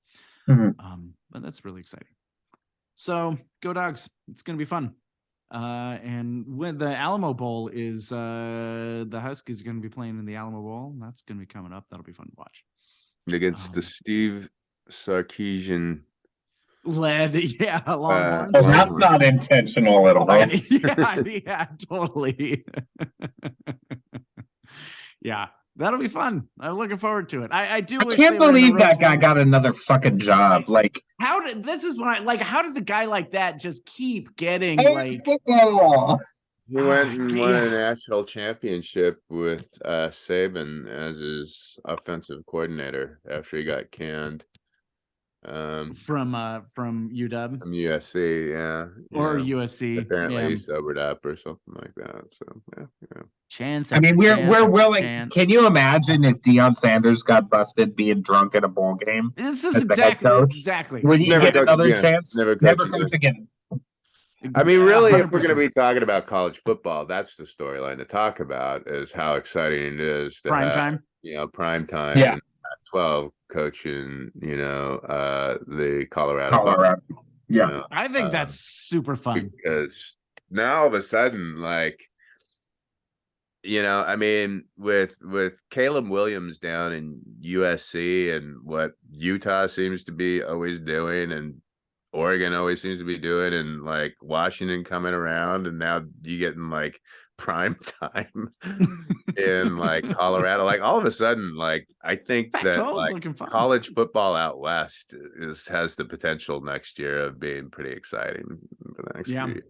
But that's really exciting. So go Dogs! It's going to be fun. And when the Alamo Bowl is, the Huskies are going to be playing in the Alamo Bowl. That's going to be coming up. That'll be fun to watch. Against the Steve Sarkisian led, Longhorns. That's not intentional at all. Yeah, totally. Yeah, that'll be fun. I'm looking forward to it. I can't believe that guy got another fucking job. Like, how does a guy like that just keep getting football? He went and won a national championship with Saban as his offensive coordinator after he got canned. From UW, from USC, or USC. Apparently, he sobered up or something like that. So chance. I mean, we're willing. Chance. Can you imagine if Deion Sanders got busted being drunk at a bowl game? This is exactly. Would he get another chance? Never coach again. I mean, really, 100%. If we're going to be talking about college football, that's the storyline to talk about: is how exciting it is to prime have, time. Prime time. Yeah. 12 coaching, the Colorado. Yeah. I think that's super fun because now all of a sudden, like, I mean, with Caleb Williams down in USC and what Utah seems to be always doing and Oregon always seems to be doing and like Washington coming around and now you getting like prime time in like Colorado, like all of a sudden, like I think that like college football out west has the potential next year of being pretty exciting for the next few years.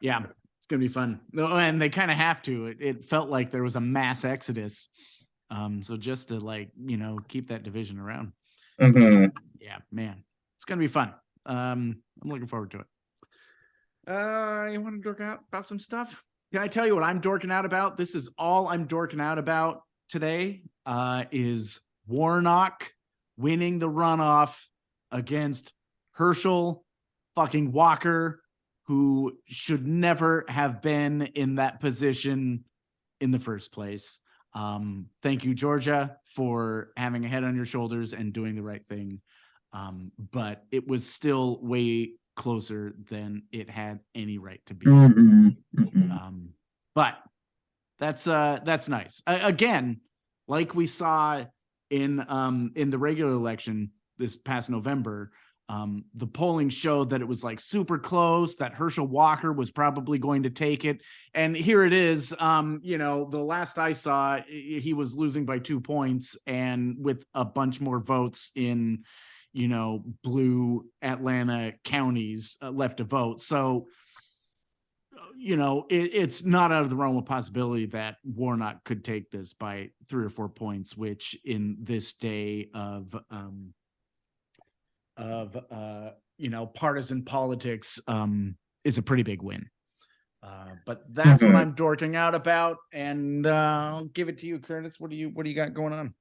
Yeah, it's gonna be fun. And they kind of have to. It felt like there was a mass exodus. So just to keep that division around. Yeah, man, it's gonna be fun. I'm looking forward to it. You want to dork out about some stuff? Can I tell you what I'm dorking out about? This is all I'm dorking out about today. Is Warnock winning the runoff against Herschel fucking Walker, who should never have been in that position in the first place. Thank you, Georgia, for having a head on your shoulders and doing the right thing. But it was still way closer than it had any right to be. But that's nice. Again, like we saw in the regular election this past November, the polling showed that it was like super close, that Herschel Walker was probably going to take it. And here it is. The last I saw, he was losing by 2 points, and with a bunch more votes in, blue Atlanta counties left to vote. So, it's not out of the realm of possibility that Warnock could take this by 3 or 4 points, which in this day of partisan politics is a pretty big win. But that's what I'm dorking out about, and I'll give it to you, Curtis. What do you got going on?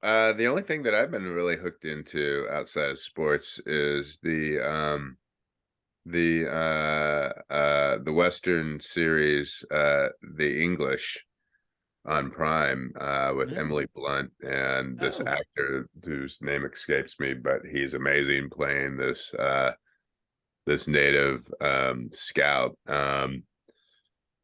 The only thing that I've been really hooked into outside of sports is the Western series, The English, on Prime, with Emily Blunt and this actor whose name escapes me, but he's amazing playing this native scout.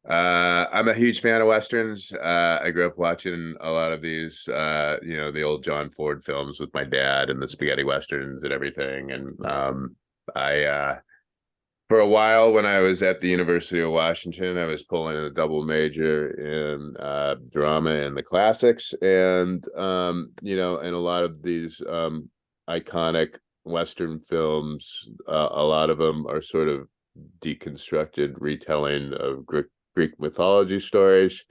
I'm a huge fan of Westerns. I grew up watching a lot of these, the old John Ford films with my dad, and the spaghetti Westerns and everything. And for a while, when I was at the University of Washington, I was pulling a double major in drama and the classics. And, and a lot of these iconic Western films, a lot of them are sort of deconstructed retelling of Greek mythology stories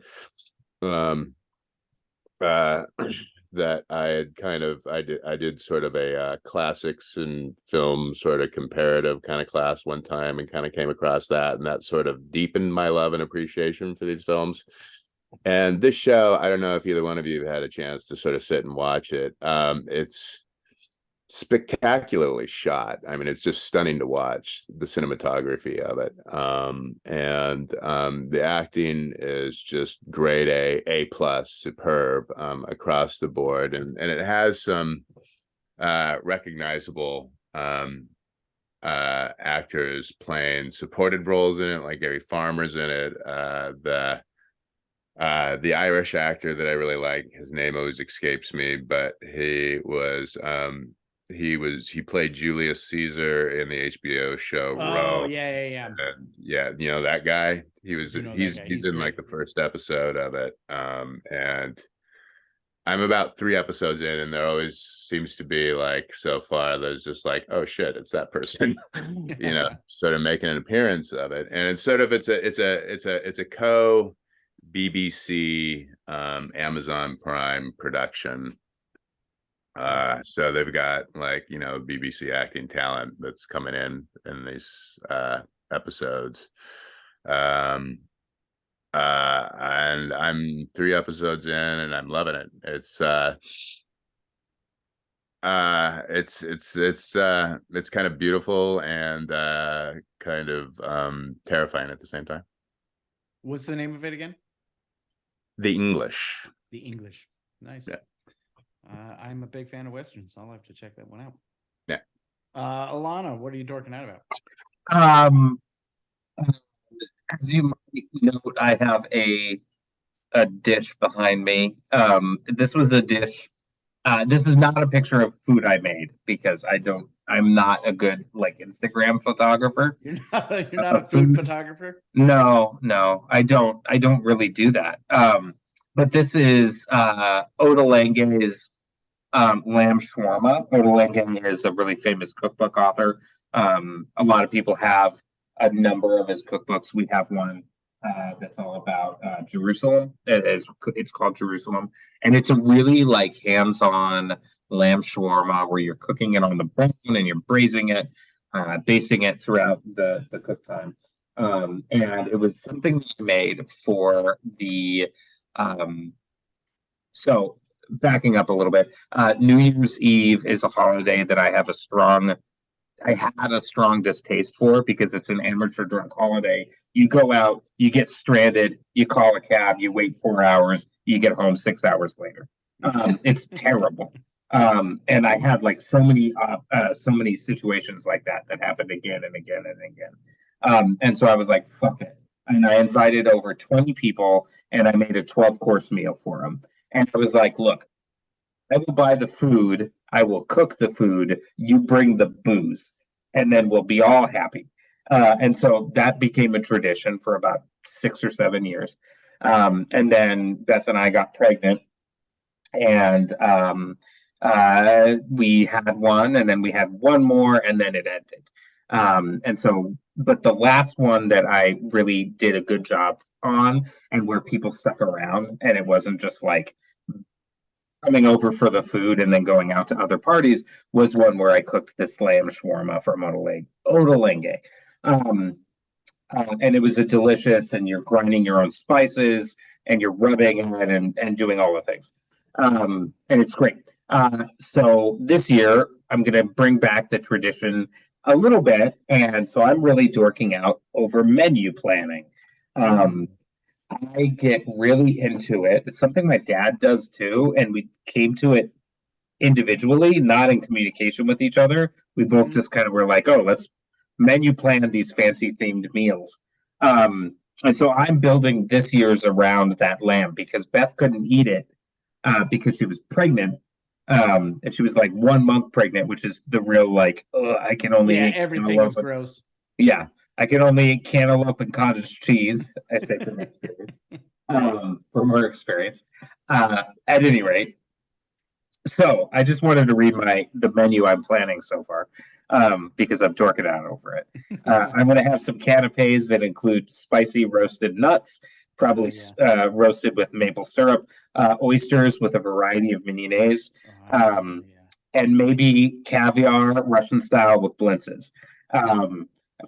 that I had I did sort of a classics and film sort of comparative kind of class one time, and kind of came across that, and that sort of deepened my love and appreciation for these films. And this show, I don't know if either one of you had a chance to sort of sit and watch it. It's spectacularly shot. I mean, it's just stunning to watch, the cinematography of it. And the acting is just grade A plus, superb, across the board. And it has some recognizable actors playing supported roles in it, like Gary Farmer's in it. The Irish actor that I really like, his name always escapes me, but he played Julius Caesar in the HBO show Rome. Yeah. And that guy. He's in like the first episode of it. And I'm about 3 episodes in, and there always seems to be like, so far, there's just like, oh shit, it's that person, sort of making an appearance of it. And it's sort of it's a co BBC Amazon Prime production. So they've got like, BBC acting talent that's coming in these episodes. And I'm 3 episodes in, and I'm loving it. It's kind of beautiful and kind of terrifying at the same time. What's the name of it again? The English. The English. Nice. Yeah. I'm a big fan of Westerns. I'll have to check that one out. Yeah. Alana, what are you dorking out about? As you might note, I have a dish behind me. This was a dish. This is not a picture of food I made, because I'm not a good Instagram photographer. You're not a food photographer? No, I don't really do that. But this is Ottolenghi's lamb shawarma. Ottolenghi is a really famous cookbook author. A lot of people have a number of his cookbooks. We have one that's all about Jerusalem. It's called Jerusalem, and it's a really hands-on lamb shawarma where you're cooking it on the bone and you're braising it, basting it throughout the cook time. And it was something I made for the so backing up a little bit, New Year's Eve is a holiday that I have a strong I had a strong distaste for because it's an amateur drunk holiday. You go out, you get stranded, you call a cab, you wait 4 hours, you get home 6 hours later. It's terrible. And I had like so many situations like that happened again and again and again. And so I was like, fuck it. And I invited over 20 people and I made a 12-course meal for them. And I was like, look, I will buy the food, I will cook the food, you bring the booze, and then we'll be all happy. And so that became a tradition for about 6 or 7 years. And then Beth and I got pregnant, and we had one, and then we had one more, and then it ended. And so, but the last one that I really did a good job on, and where people stuck around, and it wasn't just like coming over for the food and then going out to other parties, was one where I cooked this lamb shawarma from Ottolenghi. And it was a delicious, and you're grinding your own spices and you're rubbing it and doing all the things. And it's great. So this year, I'm going to bring back the tradition a little bit. And so I'm really dorking out over menu planning. I get really into it. It's something my dad does too, and we came to it individually, not in communication with each other. We both just kind of were like, "Oh, let's menu plan these fancy themed meals." And so I'm building this year's around that lamb because Beth couldn't eat it because she was pregnant, and she was like 1 month pregnant, which is the real like, I can only eat everything is gross. Yeah, I can only eat cantaloupe and cottage cheese. I say from experience. From her experience. At any rate, so I just wanted to read the menu I'm planning so far, because I'm dorking out over it. I'm going to have some canapes that include spicy roasted nuts, probably roasted with maple syrup, oysters with a variety of mayonnaise, and maybe caviar Russian style with blintzes.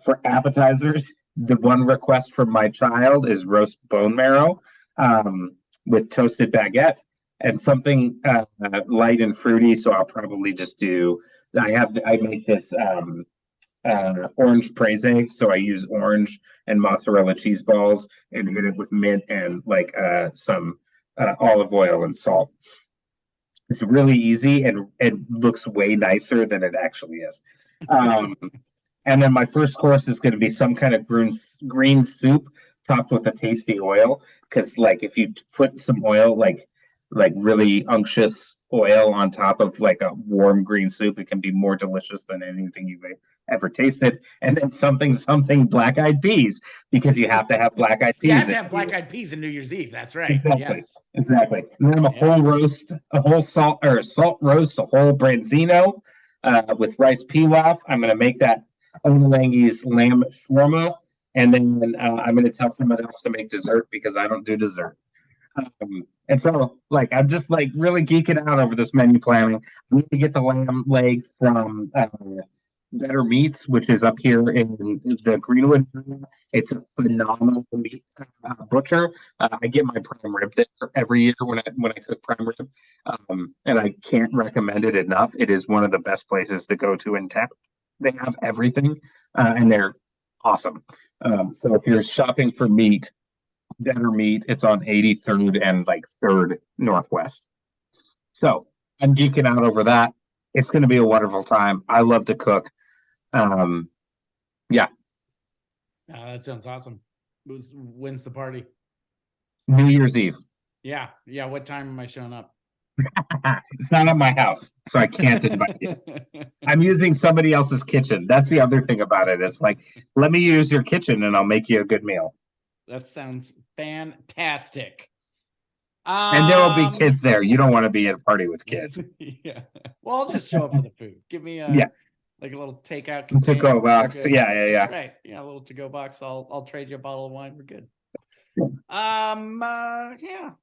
For appetizers, the one request from my child is roast bone marrow with toasted baguette and something light and fruity. So I'll probably just do. I make this orange prese, so I use orange and mozzarella cheese balls and hit it with mint and like some olive oil and salt. It's really easy and it looks way nicer than it actually is. And then my first course is going to be some kind of green soup topped with a tasty oil. Because like if you put some oil, like really unctuous oil on top of like a warm green soup, it can be more delicious than anything you've ever tasted. And then something black-eyed peas, because you have to have black-eyed peas. You have to have black-eyed peas in New Year's Eve. That's right. Exactly. And then a whole salt roast, a whole branzino with rice pilaf. I'm going to make that Ottolenghi's lamb shawarma, and then I'm going to tell someone else to make dessert because I don't do dessert. And so, like, I'm just like really geeking out over this menu planning. I'm going to get the lamb leg from Better Meats, which is up here in the Greenwood area. It's a phenomenal meat butcher. I get my prime rib there every year when I cook prime rib, and I can't recommend it enough. It is one of the best places to go to in town. They have everything, and they're awesome. So if you're shopping for meat, Better Meat, it's on 83rd and like 3rd Northwest. So I'm geeking out over that. It's going to be a wonderful time. I love to cook. Yeah. That sounds awesome. When's the party? New Year's Eve. Yeah. What time am I showing up? It's not at my house, so I can't invite you. I'm using somebody else's kitchen. That's the other thing about it. It's like, let me use your kitchen and I'll make you a good meal. That sounds fantastic. And there will be kids there. You don't want to be at a party with kids. Yeah. Well, I'll just show up for the food. Give me like a little takeout container. To-go box. Yeah. That's right. Yeah, a little to-go box. I'll trade you a bottle of wine. We're good. That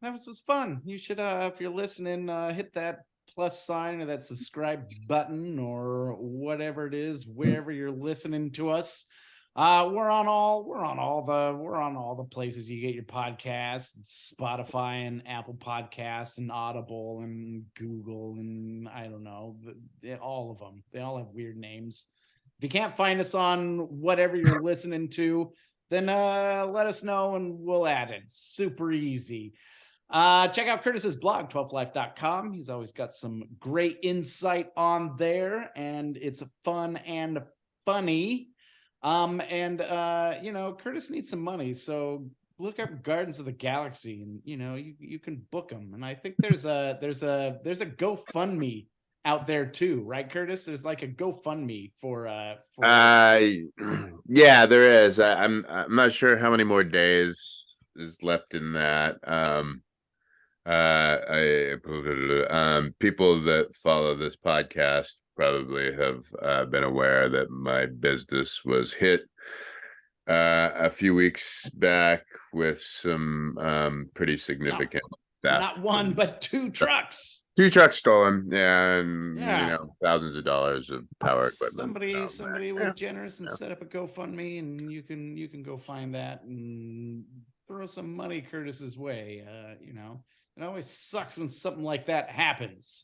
was just fun. You should if you're listening, hit that plus sign or that subscribe button or whatever it is, wherever you're listening to us. We're on all the places you get your podcasts, Spotify and Apple Podcasts and Audible and Google and I don't know, all of them. They all have weird names. If you can't find us on whatever you're listening to, then let us know and we'll add it. Super easy. Check out Curtis's blog, 12life.com. He's always got some great insight on there, and it's fun and funny. Curtis needs some money, so look up Gardens of the Galaxy, and you can book them. And I think there's a GoFundMe out there too, right, Curtis? There's like a GoFundMe for yeah, there is. I'm not sure how many more days is left in that. People that follow this podcast probably have been aware that my business was hit a few weeks back with some pretty significant theft. Not one, but two trucks. 2 trucks stolen, and thousands of dollars of power equipment. Somebody was generous and set up a GoFundMe, and you can go find that and throw some money Curtis's way. It always sucks when something like that happens.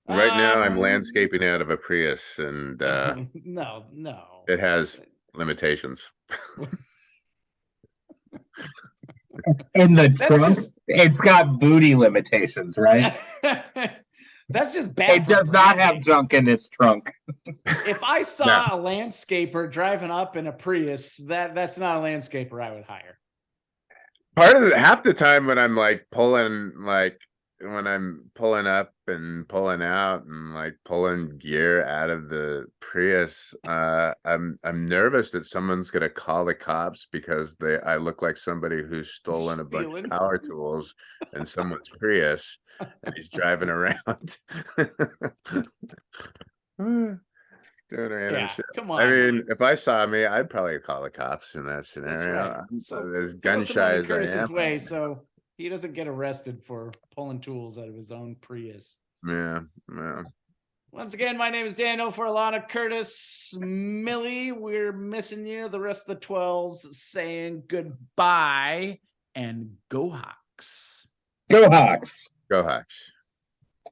Right now, I'm landscaping out of a Prius, and no, it has limitations. In the trunk, it's got booty limitations, right? That's just bad. It does not have junk in its trunk. If I saw a landscaper driving up in a Prius, that's not a landscaper I would hire. Half the time when I'm when I'm pulling up and pulling out and pulling gear out of the Prius, I'm nervous that someone's gonna call the cops because I look like somebody who's stolen a bunch of power tools in someone's Prius and he's driving around. Doing random shit. Come on. I mean, if I saw me, I'd probably call the cops in that scenario. Right. So as gun shy as I am. Way, so he doesn't get arrested for pulling tools out of his own Prius. Yeah. Once again, my name is Daniel. For Alana, Curtis, Millie, we're missing you. The rest of the 12s saying goodbye, and go Hawks. Go Hawks. Go Hawks.